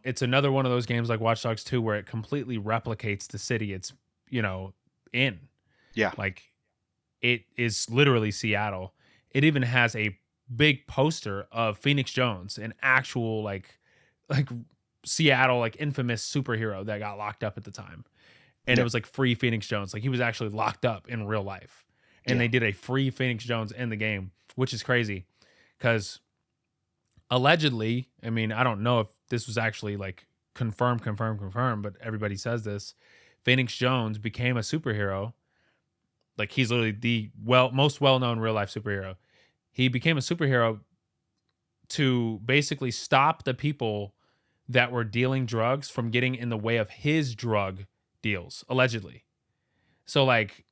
Speaker 1: It's another one of those games like Watch Dogs 2 where it completely replicates the city it's, in.
Speaker 2: Yeah.
Speaker 1: Like it is literally Seattle. It even has a big poster of Phoenix Jones, an actual like Seattle like infamous superhero that got locked up at the time. And it
Speaker 2: Yeah.
Speaker 1: was like free Phoenix Jones. Like he was actually locked up in real life. And
Speaker 2: Yeah.
Speaker 1: they did a free Phoenix Jones in the game, which is crazy cuz allegedly, I mean, I don't know if this was actually like confirmed, but everybody says this. Phoenix Jones became a superhero. Like he's literally the most well-known real life superhero. He became a superhero to basically stop the people that were dealing drugs from getting in the way of his drug deals, allegedly. So like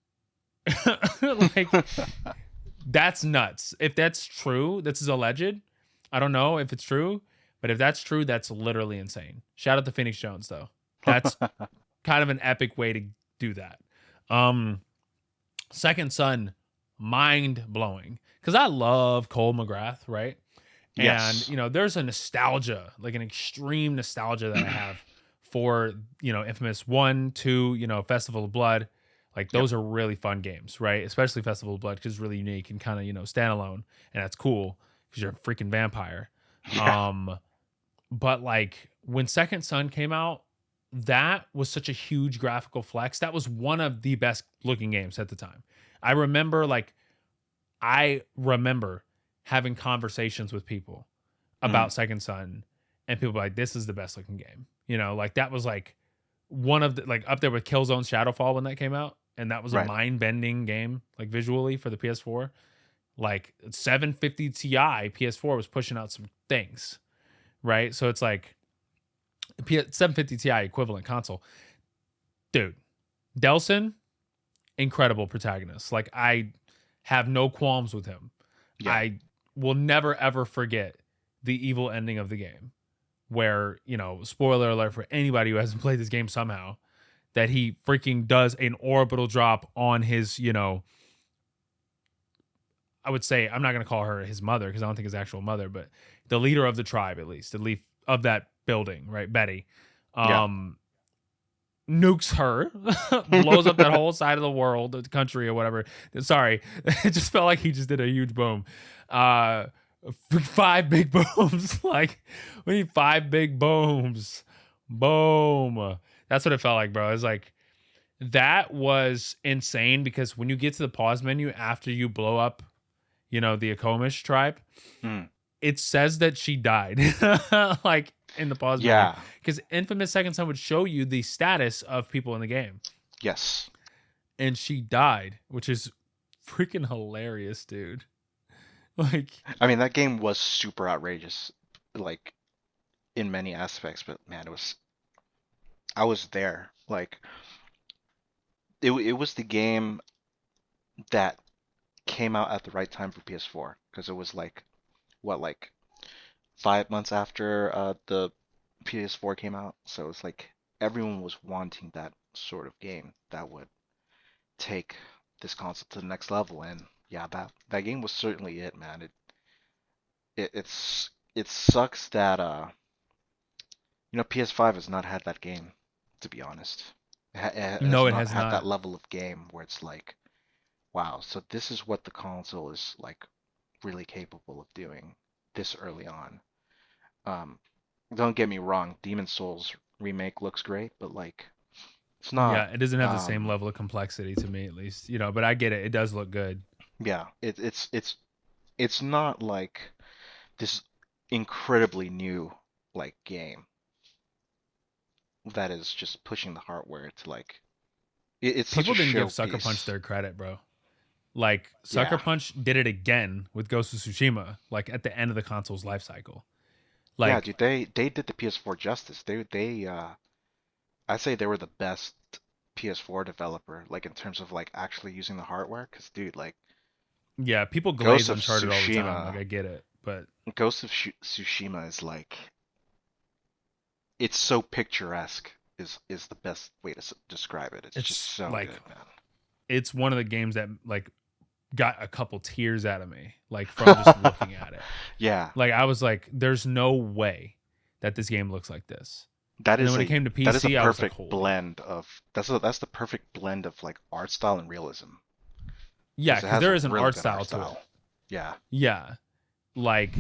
Speaker 1: like that's nuts. If that's true, this is alleged. I don't know if it's true, but if that's true, that's literally insane. Shout out to Phoenix Jones though. That's kind of an epic way to do that. Um Second Son, mind blowing. Because I love Cole McGrath, right? And,
Speaker 2: Yes.
Speaker 1: there's a nostalgia, like an extreme nostalgia that I have for, Infamous 1, 2, Festival of Blood. Like
Speaker 2: Yep.
Speaker 1: those are really fun games, right? Especially Festival of Blood because it's really unique and kind of, standalone. And that's cool because you're a freaking vampire.
Speaker 2: Yeah.
Speaker 1: But like when Second Son came out, that was such a huge graphical flex. That was one of the best looking games at the time. I remember having conversations with people
Speaker 2: Mm.
Speaker 1: about Second Son, and people were like, this is the best looking game. Like that was like one of the, like, up there with Killzone Shadowfall when that came out, and that was a
Speaker 2: Right.
Speaker 1: mind bending game, like visually for the PS4. Like 750 Ti PS4 was pushing out some things, right? So it's like 750 Ti equivalent console, dude. Delson, incredible protagonist. Like I have no qualms with him.
Speaker 2: Yeah.
Speaker 1: I will never ever forget the evil ending of the game, where, spoiler alert for anybody who hasn't played this game somehow, that he freaking does an orbital drop on his, I would say, I'm not going to call her his mother because I don't think his actual mother, but the leader of the tribe, at least, the lead of that building, right? Betty,
Speaker 2: Yeah.
Speaker 1: um, nukes her, blows up that whole side of the world, the country or whatever. Sorry. It just felt like he just did a huge boom. Uh, 5 big booms. Like, we need 5 big booms. Boom. That's what it felt like, bro. It's like, that was insane because when you get to the pause menu after you blow up, the Akomish tribe,
Speaker 2: Mm.
Speaker 1: it says that she died. Like in the pause menu.
Speaker 2: Yeah.
Speaker 1: Because Infamous Second Son would show you the status of people in the game.
Speaker 2: Yes.
Speaker 1: And she died, which is freaking hilarious, dude. Like,
Speaker 2: I mean, that game was super outrageous, like in many aspects, but man, I was there. Like it was the game that came out at the right time for PS4 because it was like what, like 5 months after the PS4 came out. So it's like everyone was wanting that sort of game that would take this console to the next level. And yeah, that game was certainly it, man. It sucks that PS5 has not had that game, to be honest. It has
Speaker 1: no, it
Speaker 2: not
Speaker 1: has
Speaker 2: had that
Speaker 1: not.
Speaker 2: level of game where it's like, wow, so this is what the console is like really capable of doing this early on. Um, don't get me wrong, Demon Souls remake looks great, but like it's not.
Speaker 1: Yeah, it doesn't have the same
Speaker 2: Um,
Speaker 1: level of complexity to me, at least, but I get it. It does look good.
Speaker 2: yeah, it's not like this incredibly new like game that is just pushing the hardware to like it's such a
Speaker 1: People didn't give Sucker Punch
Speaker 2: showpiece.
Speaker 1: their credit, bro. Like, Sucker
Speaker 2: Yeah.
Speaker 1: Punch did it again with Ghost of Tsushima, like at the end of the console's life cycle.
Speaker 2: Yeah,
Speaker 1: Like,
Speaker 2: dude, they did the PS4 justice. I say they were the best PS4 developer, like in terms of like actually using the hardware. Cause dude, like
Speaker 1: yeah, people
Speaker 2: Ghost
Speaker 1: glaze
Speaker 2: of
Speaker 1: Uncharted all the time. Like,
Speaker 2: Tsushima,
Speaker 1: I get it, but
Speaker 2: Tsushima is like it's so picturesque. Is the best way to describe it. It's just
Speaker 1: it's
Speaker 2: so
Speaker 1: like
Speaker 2: good, man.
Speaker 1: it's one of the games that like got a couple tears out of me, like from just looking at it.
Speaker 2: Yeah,
Speaker 1: Like I was like, "There's no way that this game looks like this."
Speaker 2: that
Speaker 1: And then
Speaker 2: is
Speaker 1: when it
Speaker 2: a
Speaker 1: came to
Speaker 2: that is a
Speaker 1: PC, I was like,
Speaker 2: perfect
Speaker 1: "Holy,
Speaker 2: blend of that's the perfect blend of like art style and realism
Speaker 1: yeah!"
Speaker 2: because it
Speaker 1: Because
Speaker 2: has
Speaker 1: there
Speaker 2: a
Speaker 1: is an
Speaker 2: really
Speaker 1: art
Speaker 2: good art
Speaker 1: style to it.
Speaker 2: style. Yeah.
Speaker 1: Yeah, like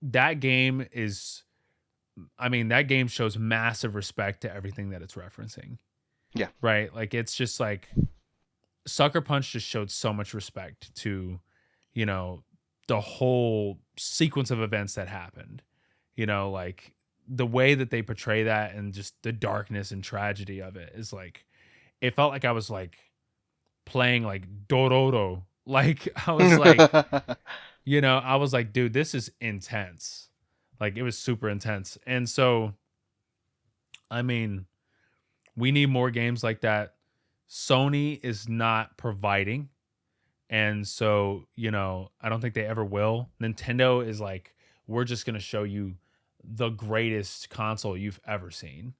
Speaker 1: that game is. I mean, that game shows massive respect to everything that it's referencing.
Speaker 2: Yeah.
Speaker 1: Right? Like it's just like Sucker Punch just showed so much respect to, you know, the whole sequence of events that happened. Like the way that they portray that and just the darkness and tragedy of it is like, it felt like I was like playing like Dororo. Like I was like, I was like, dude, this is intense. Like it was super intense. And so, I mean, we need more games like that. Sony is not providing. And so, I don't think they ever will. Nintendo is like, we're just going to show you the greatest console you've ever seen,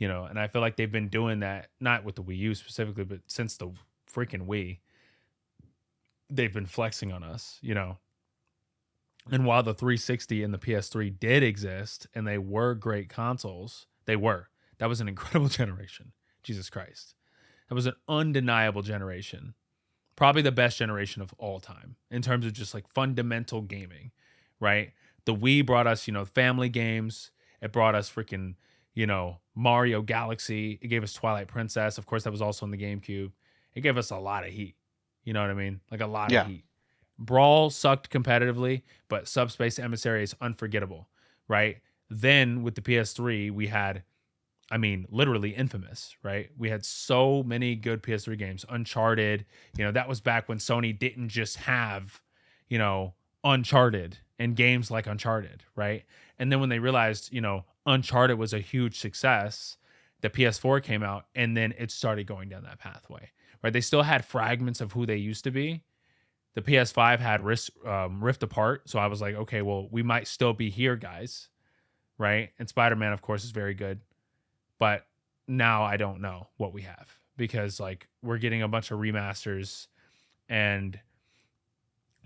Speaker 1: and I feel like they've been doing that, not with the Wii U specifically, but since the freaking Wii, they've been flexing on us. And while the 360 and the PS3 did exist and they were great consoles, that was an incredible generation. Jesus Christ. That was an undeniable generation. Probably the best generation of all time in terms of just like fundamental gaming, right? The Wii brought us, family games. It brought us freaking, Mario Galaxy. It gave us Twilight Princess. Of course, that was also in the GameCube. It gave us a lot of heat. You know what I mean? Like a lot of
Speaker 2: Yeah.
Speaker 1: heat. Brawl sucked competitively, but Subspace Emissary is unforgettable. right? Then with the PS3, we had, I mean, literally infamous, right? We had so many good PS3 games. Uncharted, that was back when Sony didn't just have, you know, Uncharted and games like Uncharted, right? And then when they realized, Uncharted was a huge success, the PS4 came out and then it started going down that pathway, right? They still had fragments of who they used to be. The PS5 had Rift Apart. So I was like, okay, well, we might still be here, guys, right? And Spider-Man, of course, is very good. But now I don't know what we have because like we're getting a bunch of remasters, and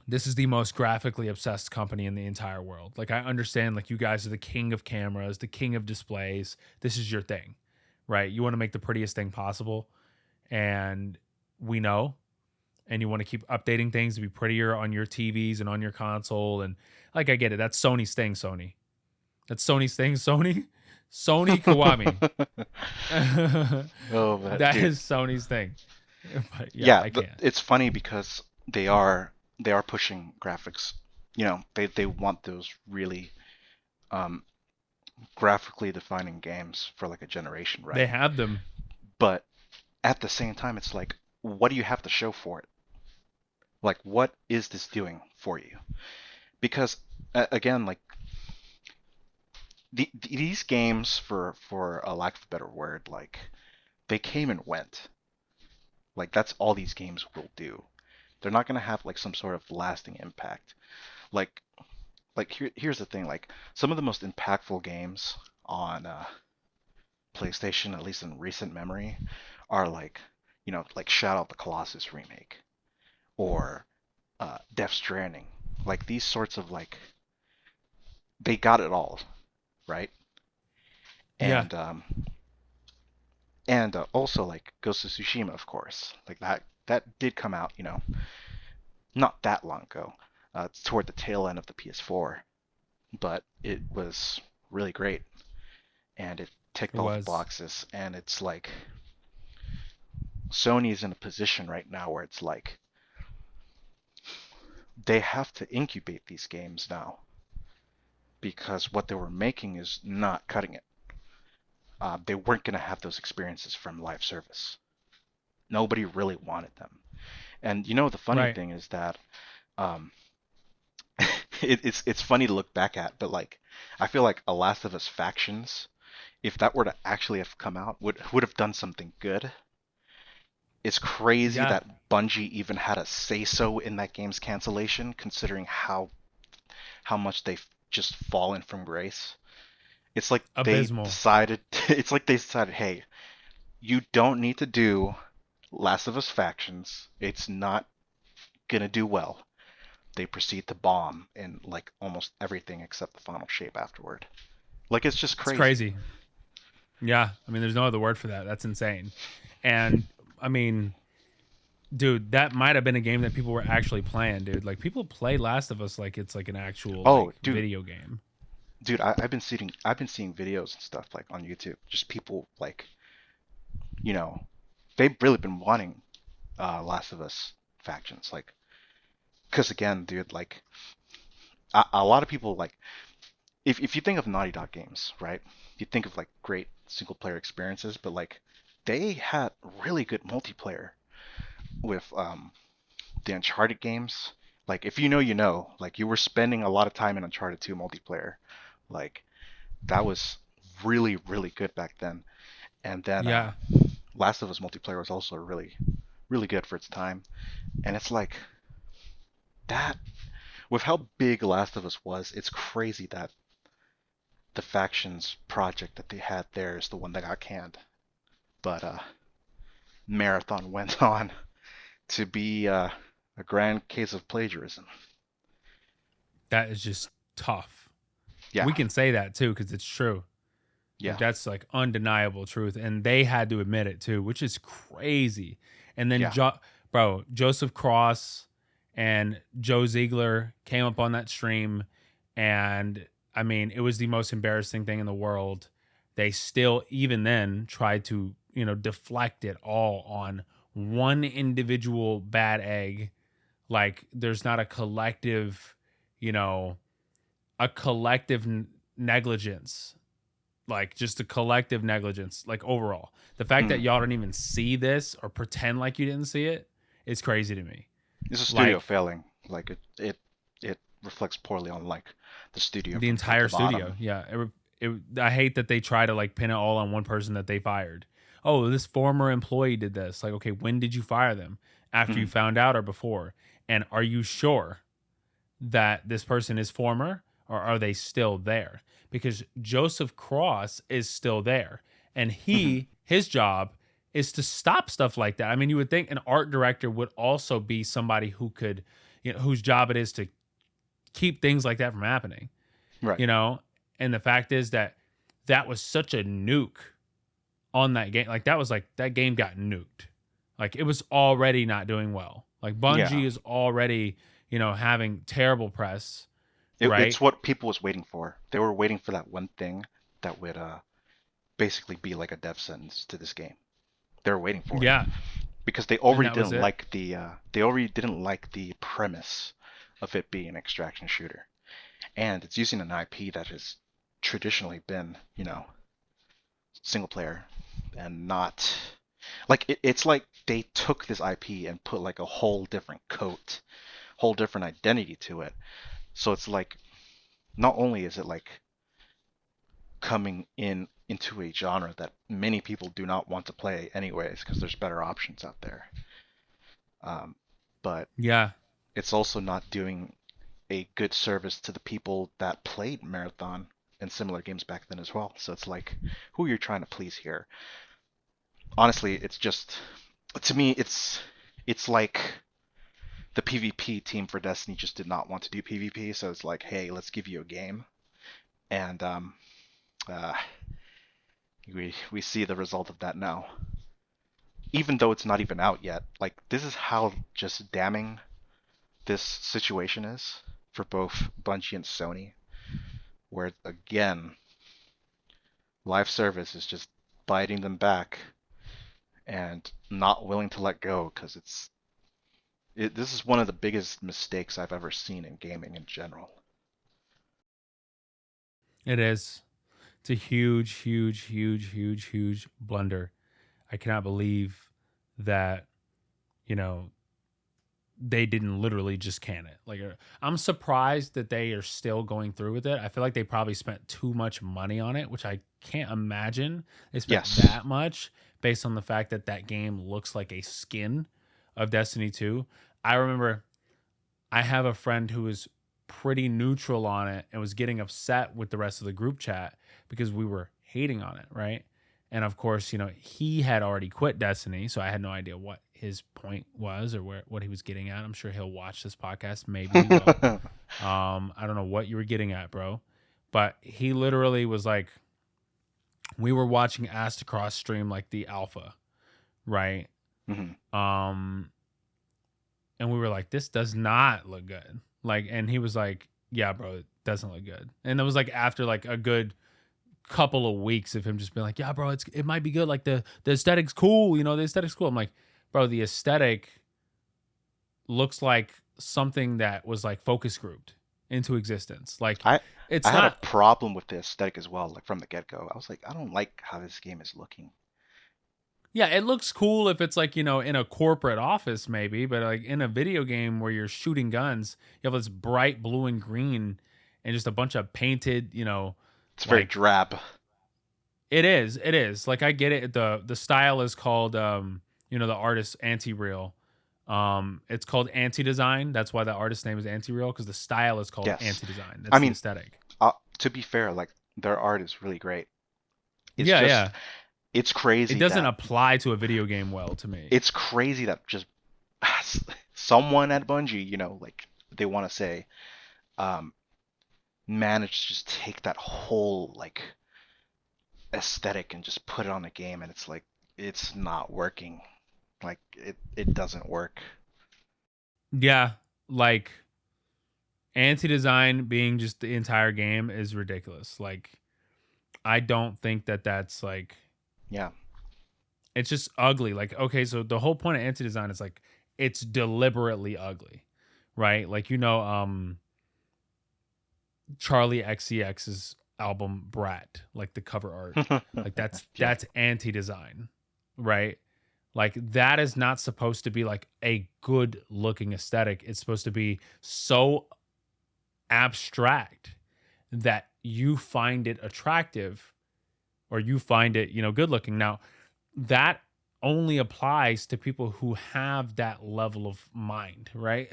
Speaker 1: this is the most graphically obsessed company in the entire world. Like I understand like you guys are the king of cameras, the king of displays. This is your thing, right? You want to make the prettiest thing possible, and we know, and you want to keep updating things to be prettier on your TVs and on your console, and like I get it. That's Sony's thing, Sony. That's Sony's thing, Sony. Sony Kiwami.
Speaker 2: Oh, but
Speaker 1: That
Speaker 2: dude,
Speaker 1: is Sony's thing. But yeah,
Speaker 2: yeah,
Speaker 1: I can't.
Speaker 2: it's funny because they are pushing graphics. They want those really um, graphically defining games for like a generation,
Speaker 1: They
Speaker 2: right?
Speaker 1: have them.
Speaker 2: But at the same time, it's like, what do you have to show for it? Like, what is this doing for you? Because again, like these games, for a lack of a better word, like they came and went. Like that's all these games will do. They're not gonna have like some sort of lasting impact. Like here's the thing. Like some of the most impactful games on PlayStation, at least in recent memory, are like like Shadow of the Colossus remake or Death Stranding. Like these sorts of like they got it all right.
Speaker 1: Yeah.
Speaker 2: And also like Ghost of Tsushima, of course. Like that did come out, not that long ago. It's toward the tail end of the PS4, but it was really great, and it ticked
Speaker 1: It
Speaker 2: all the
Speaker 1: was.
Speaker 2: boxes. And it's like Sony's in a position right now where it's like they have to incubate these games now because what they were making is not cutting it. They weren't going to have those experiences from live service. Nobody really wanted them. And the funny
Speaker 1: Right.
Speaker 2: thing is that um, it's funny to look back at, but like I feel like a Last of Us Factions, if that were to actually have come out, would have done something good. It's crazy
Speaker 1: Yeah.
Speaker 2: that Bungie even had a say so in that game's cancellation, considering how much they've just fallen from grace. It's like they
Speaker 1: Abysmal.
Speaker 2: decided it's like they decided, hey, you don't need to do Last of Us Factions. It's not gonna do well. They proceed to bomb in like almost everything except the final shape afterward. Like it's just
Speaker 1: It's
Speaker 2: crazy.
Speaker 1: crazy. Yeah. I mean, there's no other word for that. That's insane. And I mean, dude, that might have been a game that people were actually playing, dude. Like people play Last of Us like it's like an actual
Speaker 2: Oh,
Speaker 1: like video game.
Speaker 2: dude, I've been seeing videos and stuff like on YouTube. Just people like you know they've really been wanting Last of Us Factions, like because again, dude, like a lot of people like if you think of Naughty Dog games, right? You think of like great single player experiences, but like they had really good multiplayer with the Uncharted games. Like if you know, you know. Like you were spending a lot of time in Uncharted 2 multiplayer. Like that was really really good back then. And then
Speaker 1: Yeah.
Speaker 2: Last of Us multiplayer was also really really good for its time. And it's like that with how big Last of Us was, it's crazy that the factions project that they had there is the one that got canned. But Marathon went on to be a grand case of plagiarism.
Speaker 1: That is just tough.
Speaker 2: Yeah,
Speaker 1: We can say that too because it's true. Like
Speaker 2: yeah,
Speaker 1: that's like undeniable truth, and they had to admit it too, which is crazy. And then,
Speaker 2: yeah.
Speaker 1: bro, Joseph Cross and Joe Ziegler came up on that stream, and I mean, it was the most embarrassing thing in the world. They still, even then, tried to deflect it all on one individual bad egg. Like there's not a collective, you know, a collective. negligence, like just the collective negligence, like overall. The fact that
Speaker 2: Mm.
Speaker 1: y'all don't even see this or pretend like you didn't see it is crazy to me.
Speaker 2: It's a studio
Speaker 1: Like
Speaker 2: failing. Like it reflects poorly on like the studio
Speaker 1: the
Speaker 2: from top
Speaker 1: entire
Speaker 2: to
Speaker 1: studio.
Speaker 2: bottom.
Speaker 1: Yeah. I hate that they try to like pin it all on one person that they fired. Oh, this former employee did this. Like, okay, when did you fire them? After you
Speaker 2: Mm.
Speaker 1: found out or before? And are you sure that this person is former or are they still there? Because Joseph Cross is still there and
Speaker 2: Hmm.
Speaker 1: his job is to stop stuff like that. I mean, you would think an art director would also be somebody who could, whose job it is to keep things like that from happening,
Speaker 2: Right.
Speaker 1: you know? And the fact is that that was such a nuke on that game. Like that was like that game got nuked. Like it was already not doing well. Like
Speaker 2: Yeah.
Speaker 1: Bungie is already, having terrible press,
Speaker 2: It's
Speaker 1: right?
Speaker 2: what people was waiting for. They were waiting for that one thing that would basically be like a death sentence to this game. They were waiting for it
Speaker 1: Yeah,
Speaker 2: because
Speaker 1: and that was it.
Speaker 2: they already didn't like the premise of it being an extraction shooter, and it's using an IP that has traditionally been, single player and not like it's like they took this IP and put like a whole different coat, whole different identity to it. So it's like not only is it like coming into a genre that many people do not want to play anyways because there's better options out there, um, but
Speaker 1: Yeah,
Speaker 2: it's also not doing a good service to the people that played Marathon and similar games back then as well. So it's like, who you're trying to please here? Honestly, it's just to me, it's like the PvP team for Destiny just did not want to do PvP, so it's like, hey, let's give you a game, and uh, we see the result of that now. Even though it's not even out yet, like this is how just damning this situation is for both Bungie and Sony, where again, live service is just biting them back and not willing to let go because this is one of the biggest mistakes I've ever seen in gaming in general.
Speaker 1: it is. It's a huge, huge, huge, huge, huge blunder. I cannot believe that, you know, they didn't literally just can it. Like, I'm surprised that they are still going through with it. I feel like they probably spent too much money on it, which I can't imagine they spent
Speaker 2: Yes.
Speaker 1: that much based on the fact that that game looks like a skin of Destiny 2. I remember I have a friend who was pretty neutral on it and was getting upset with the rest of the group chat because we were hating on it, right? And of course, he had already quit Destiny, so I had no idea what his point was or what he was getting at. I'm sure he'll watch this podcast. Maybe he will. I don't know what you were getting at, bro. But he literally was like, we were watching Astacross stream like the alpha, right?
Speaker 2: Hmm.
Speaker 1: Um, and we were like, this does not look good. Like, and he was like, yeah, bro, it doesn't look good. And it was like after like a good couple of weeks of him just being like, yeah, bro, it might be good. Like the aesthetic's cool, the aesthetic's cool. I'm like, bro, the aesthetic looks like something that was like focus grouped into existence. Like
Speaker 2: I I
Speaker 1: it's
Speaker 2: had a
Speaker 1: not.
Speaker 2: problem with the aesthetic as well, like from the get go. I was like, I don't like how this game is looking.
Speaker 1: Yeah, it looks cool if it's like, in a corporate office maybe, but like in a video game where you're shooting guns, you have this bright blue and green and just a bunch of painted,
Speaker 2: It's very
Speaker 1: like
Speaker 2: drab.
Speaker 1: it is. Like I get it. The style is called the artist anti-real. It's called anti-design. That's why the artist name is anti-real because the style is called
Speaker 2: Yes.
Speaker 1: anti-design.
Speaker 2: I
Speaker 1: That's the
Speaker 2: mean,
Speaker 1: aesthetic.
Speaker 2: to be fair, like their art is really great. It's
Speaker 1: Yeah,
Speaker 2: just
Speaker 1: yeah.
Speaker 2: it's
Speaker 1: It
Speaker 2: crazy
Speaker 1: doesn't
Speaker 2: that
Speaker 1: apply to a video game well to me.
Speaker 2: it's crazy that just someone at Bungie, like they want to say, um, managed to just take that whole like aesthetic and just put it on a game, and it's like it's not working. Like it doesn't work.
Speaker 1: Yeah, like anti-design being just the entire game is ridiculous. Like I don't think that that's like
Speaker 2: Yeah.
Speaker 1: it's just ugly. Like okay, so the whole point of anti-design is like it's deliberately ugly, right? Like Charlie XCX is album Brat, like the cover art. Like
Speaker 2: Yeah.
Speaker 1: that's anti-design, right? Like that is not supposed to be like a good looking aesthetic. It's supposed to be so abstract that you find it attractive or you find it, good looking. Now, that only applies to people who have that level of mind, right?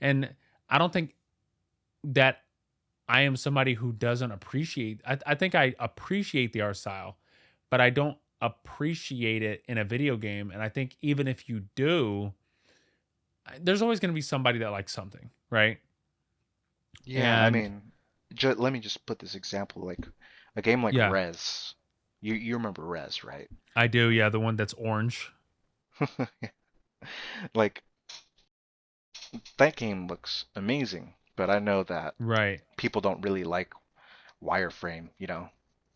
Speaker 1: And I don't think that I am somebody who doesn't appreciate. I think I appreciate the art style, but I don't appreciate it in a video game. And I think even if you do, there's always going to be somebody that likes something, right?
Speaker 2: Yeah, I
Speaker 1: And
Speaker 2: mean, let me just put this example, like a game like
Speaker 1: yeah,
Speaker 2: Rez. You remember Rez, right?
Speaker 1: I do. Yeah, the one that's orange,
Speaker 2: Like that game looks amazing, but I know that
Speaker 1: right?
Speaker 2: people don't really like wireframe,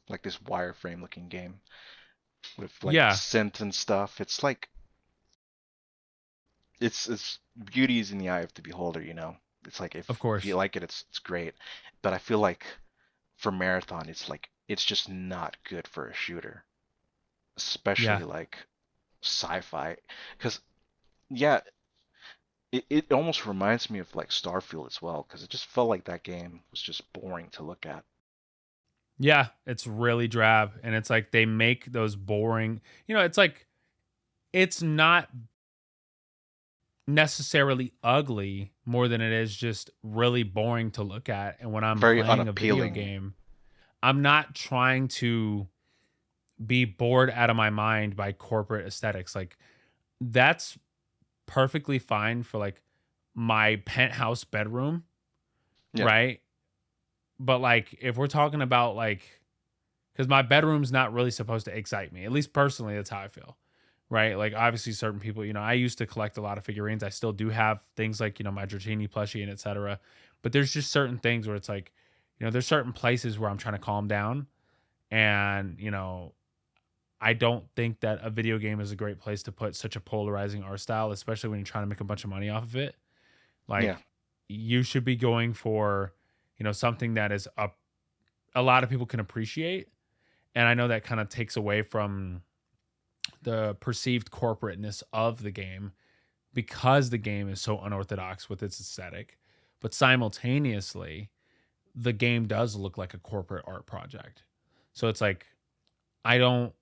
Speaker 2: like this wireframe looking game with like
Speaker 1: Yeah,
Speaker 2: synth and stuff. It's like it's beauty is in the eye of the beholder. It's like
Speaker 1: of
Speaker 2: if you
Speaker 1: course.
Speaker 2: like it, it's great. But I feel like for marathon, it's like it's just not good for a shooter,
Speaker 1: Yeah,
Speaker 2: especially like sci-fi. Because yeah, it almost reminds me of like Starfield as well, because it just felt like that game was just boring to look at.
Speaker 1: yeah, it's really drab, and it's like they make those boring. It's like it's not necessarily ugly more than it is just really boring to look at. And when I'm
Speaker 2: Very
Speaker 1: playing a video
Speaker 2: unappealing.
Speaker 1: game, I'm not trying to be bored out of my mind by corporate aesthetics. Like that's perfectly fine for like my penthouse bedroom,
Speaker 2: Yeah.
Speaker 1: right? But like if we're talking about like cuz my bedroom's not really supposed to excite me. At least personally that's how I feel. Right? Like obviously certain people, I used to collect a lot of figurines. I still do have things like, my Dratini plushie and etc. But there's just certain things where it's like, there's certain places where I'm trying to calm down and, I don't think that a video game is a great place to put such a polarizing art style, especially when you're trying to make a bunch of money off of it.
Speaker 2: Yeah.
Speaker 1: Like you should be going for, something that is a lot of people can appreciate. And I know that kind of takes away from the perceived corporateness of the game because the game is so unorthodox with its aesthetic. But simultaneously, the game does look like a corporate art project. So it's like I don't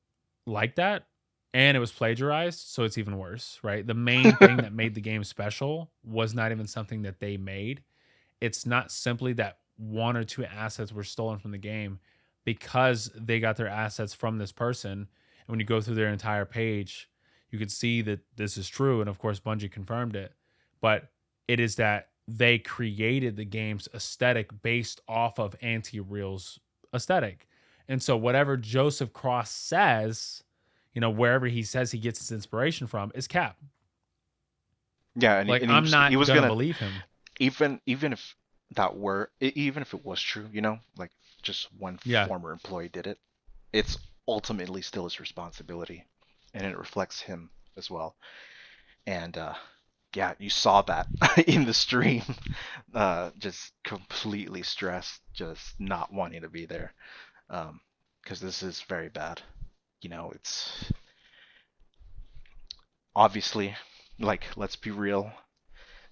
Speaker 1: like that. And it was plagiarized, so it's even worse, right? The main thing that made the game special was not even something that they made. It's not simply that one or two assets were stolen from the game because they got their assets from this person. And when you go through their entire page, you can see that this is true. And of course, Bungie confirmed it. But it is that they created the game's aesthetic based off of Anti Real's aesthetic. And so, whatever Joseph Cross says, wherever he says he gets his inspiration from, is cap.
Speaker 2: Yeah, and
Speaker 1: Like,
Speaker 2: and
Speaker 1: I'm
Speaker 2: he
Speaker 1: not
Speaker 2: was
Speaker 1: gonna
Speaker 2: gonna
Speaker 1: believe him.
Speaker 2: even if even if it was true, like just one
Speaker 1: Yeah.
Speaker 2: former employee did it, it's ultimately still his responsibility, and it reflects him as well. And yeah, you saw that in the stream, just completely stressed, just not wanting to be there, because this is very bad. It's obviously, like, let's be real,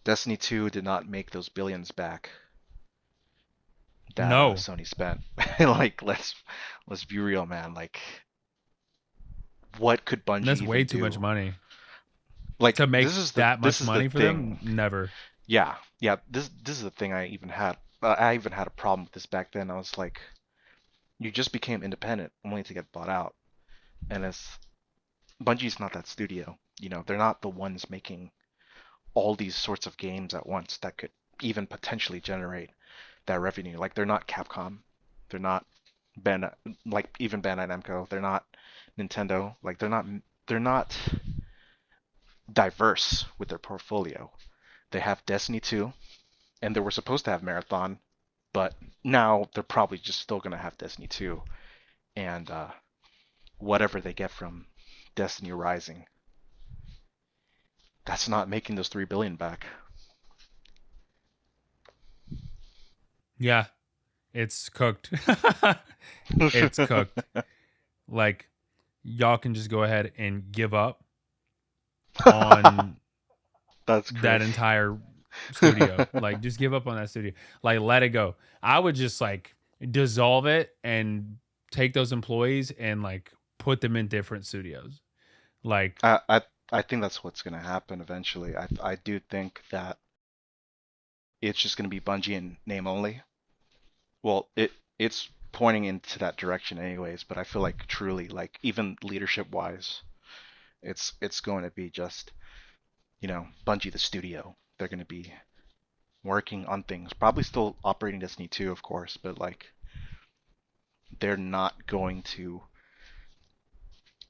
Speaker 2: Destiny 2 did not make those billions back that
Speaker 1: No.
Speaker 2: Sony spent. Like, let's be real, man. Like, what could
Speaker 1: And
Speaker 2: Bungie
Speaker 1: that's way
Speaker 2: even
Speaker 1: too much
Speaker 2: do?
Speaker 1: money.
Speaker 2: Like,
Speaker 1: To make that
Speaker 2: this
Speaker 1: much
Speaker 2: is the
Speaker 1: money for
Speaker 2: thing.
Speaker 1: them? Never.
Speaker 2: Yeah, yeah. This is the thing. I even had a problem with this back then. I was like, you just became independent only to get bought out, and it's Bungie's not that studio. They're not the ones making all these sorts of games at once that could even potentially generate that revenue. Like they're not Capcom, they're not Ben, like even Bandai Namco. They're not Nintendo. Like they're not diverse with their portfolio. They have Destiny 2, and they were supposed to have Marathon, but now they're probably just still gonna have Destiny 2 and whatever they get from Destiny Rising. That's not making those 3 billion back.
Speaker 1: Yeah. It's cooked. It's cooked. Like, y'all can just go ahead and give up on
Speaker 2: That's
Speaker 1: that
Speaker 2: great.
Speaker 1: entire studio. Like, just give up on that studio. Like, let it go. I would just like dissolve it and take those employees and like put them in different studios. Like,
Speaker 2: I, I I think that's what's gonna happen eventually. I do think that it's just gonna be Bungie in name only. Well, it's pointing into that direction anyways, but I feel like truly, like even leadership wise, it's going to be just, Bungie the studio. They're going to be working on things, probably still operating Destiny 2, of course, but like they're not going to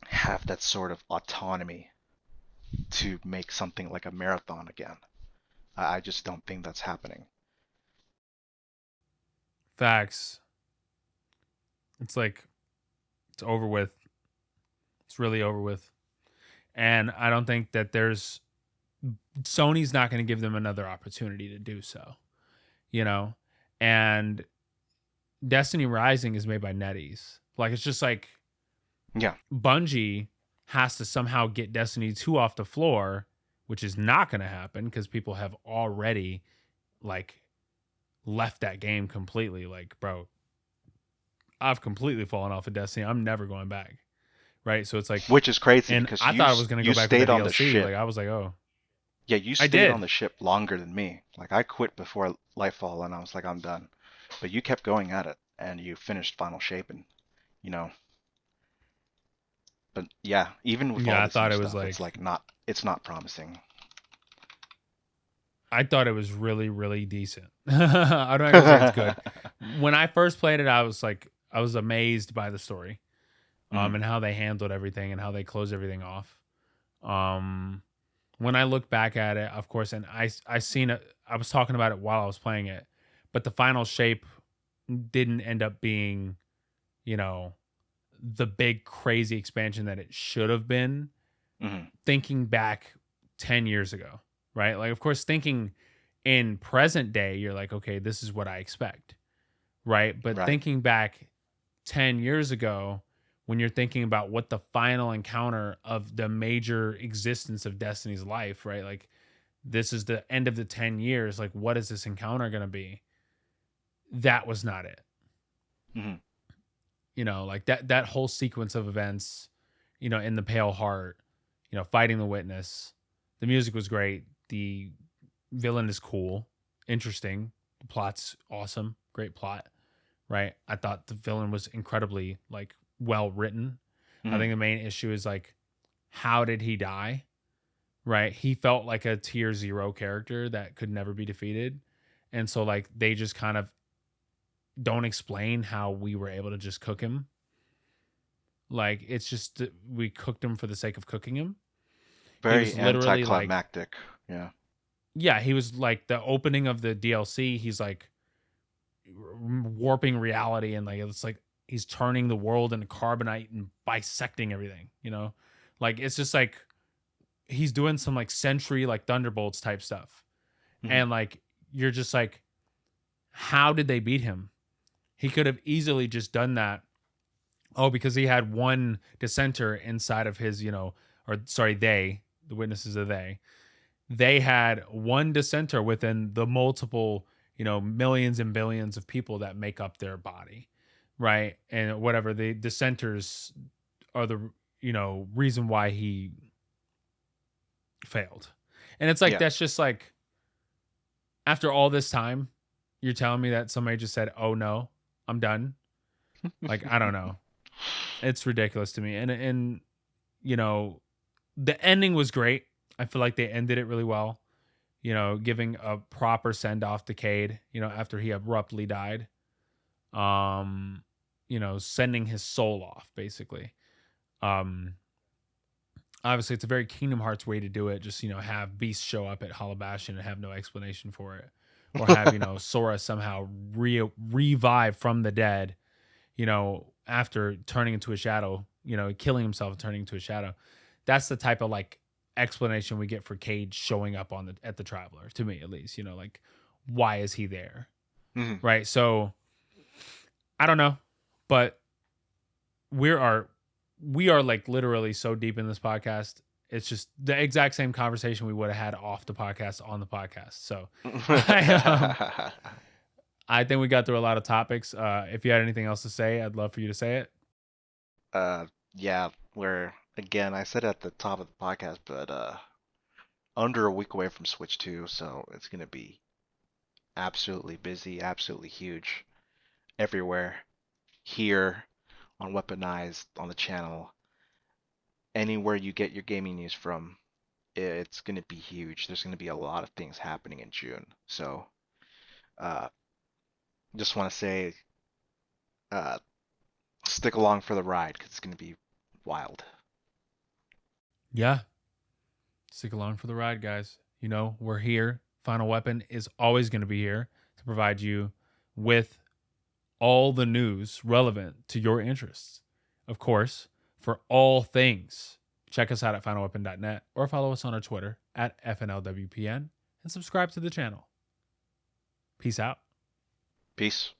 Speaker 2: have that sort of autonomy to make something like a marathon again. I just don't think that's happening.
Speaker 1: facts. It's like it's over with. It's really over with. And I don't think that there's Sony's not going to give them another opportunity to do so, you know? And Destiny Rising is made by NetEase. Like, it's just like
Speaker 2: Yeah,
Speaker 1: Bungie has to somehow get Destiny 2 off the floor, which is not going to happen because people have already like left that game completely. Like, bro, I've completely fallen off of Destiny. I'm never going back. Right. So it's like,
Speaker 2: which is crazy
Speaker 1: and
Speaker 2: because
Speaker 1: I thought I was going to
Speaker 2: you
Speaker 1: go back with the
Speaker 2: stayed on the
Speaker 1: DLC. Like,
Speaker 2: ship.
Speaker 1: I was like, oh,
Speaker 2: Yeah, you
Speaker 1: I
Speaker 2: stayed on
Speaker 1: did.
Speaker 2: the ship longer than me. Like I quit before Lightfall and I was like, I'm done. But you kept going at it and you finished Final Shape and you know, but yeah, even with all
Speaker 1: Yeah. I
Speaker 2: this new
Speaker 1: thought it was
Speaker 2: stuff, it's
Speaker 1: like,
Speaker 2: like not it's not promising.
Speaker 1: I thought it was really, really decent. I'm not gonna say it's good. When I first played it, I was like, I was amazed by the story,
Speaker 2: Mhm,
Speaker 1: and how they handled everything and how they closed everything off. Um, when I look back at it, of course, and I seen it. I was talking about it while I was playing it, but the final shape didn't end up being, you know, the big crazy expansion that it should have been.
Speaker 2: mhm,
Speaker 1: Thinking back 10 years ago, right? Like, of course, thinking in present day, you're like, okay, this is what I expect, right? But
Speaker 2: right.
Speaker 1: thinking back 10 years ago, when you're thinking about what the final encounter of the major existence of Destiny's life, right? Like, this is the end of the 10 years. Like, what is this encounter going to be? That was not it.
Speaker 2: Mhm,
Speaker 1: Like that whole sequence of events, in the Pale Heart, fighting the witness. The music was great. The villain is cool, interesting. The plot's awesome. Great plot, right? I thought the villain was incredibly like well written. I
Speaker 2: mhm.
Speaker 1: think the main issue is like, how did he die? Right? He felt like a tier 0 character that could never be defeated. And so like they just kind of don't explain how we were able to just cook him. Like, it's just that we cooked him for the sake of cooking him. He
Speaker 2: Very
Speaker 1: was literally like,
Speaker 2: anticlimactic. Yeah.
Speaker 1: yeah, he was like the opening of the DLC. He's like warping reality, and like it's like he's turning the world into carbonite and bisecting everything. Like it's just like he's doing some like Sentry like Thunderbolts type stuff,
Speaker 2: Mhm,
Speaker 1: and like you're just like, how did they beat him? He could have easily just done that. Oh, because he had one dissenter inside of his, or sorry, the witnesses are they had one dissenter within the multiple, millions and billions of people that make up their body, right? And whatever, the dissenters are the, reason why he failed. And it's like,
Speaker 2: yeah.
Speaker 1: that's just like, after all this time, you're telling me that somebody just said, oh no, I'm done. Like, I don't know. It's ridiculous to me. And, you know, the ending was great. I feel like they ended it really well, giving a proper send off to Cade, after he abruptly died. Um, sending his soul off basically. Um, Obviously it's a very Kingdom Hearts way to do it. Just, have Beast show up at Halabashin and have no explanation for it. Or have, Sora somehow revive from the dead, after turning into a shadow, killing himself and turning into a shadow. That's the type of like explanation we get for Cade showing up at the Traveler, to me at least. Like, why is he there?
Speaker 2: Mhm.
Speaker 1: Right. So I don't know, but we are we are like literally so deep in this podcast. It's just the exact same conversation we would have had off the podcast on the podcast. So I I think we got through a lot of topics. If you had anything else to say, I'd love for you to say it.
Speaker 2: uh, yeah, we're again. I said at the top of the podcast, but under a week away from Switch 2, so it's gonna be absolutely busy, absolutely huge everywhere. Here on Weaponized on the channel, anywhere you get your gaming news from, it's gonna be huge. There's gonna be a lot of things happening in June. So, uh, just want to say, uh, stick along for the ride because it's gonna be wild.
Speaker 1: Yeah, stick along for the ride, guys. You know, we're here. Final Weapon is always going to be here to provide you with all the news relevant to your interests. Of course, for all things, check us out at finalweapon.net or follow us on our Twitter at FNLWPN and subscribe to the channel. Peace out.
Speaker 2: Peace.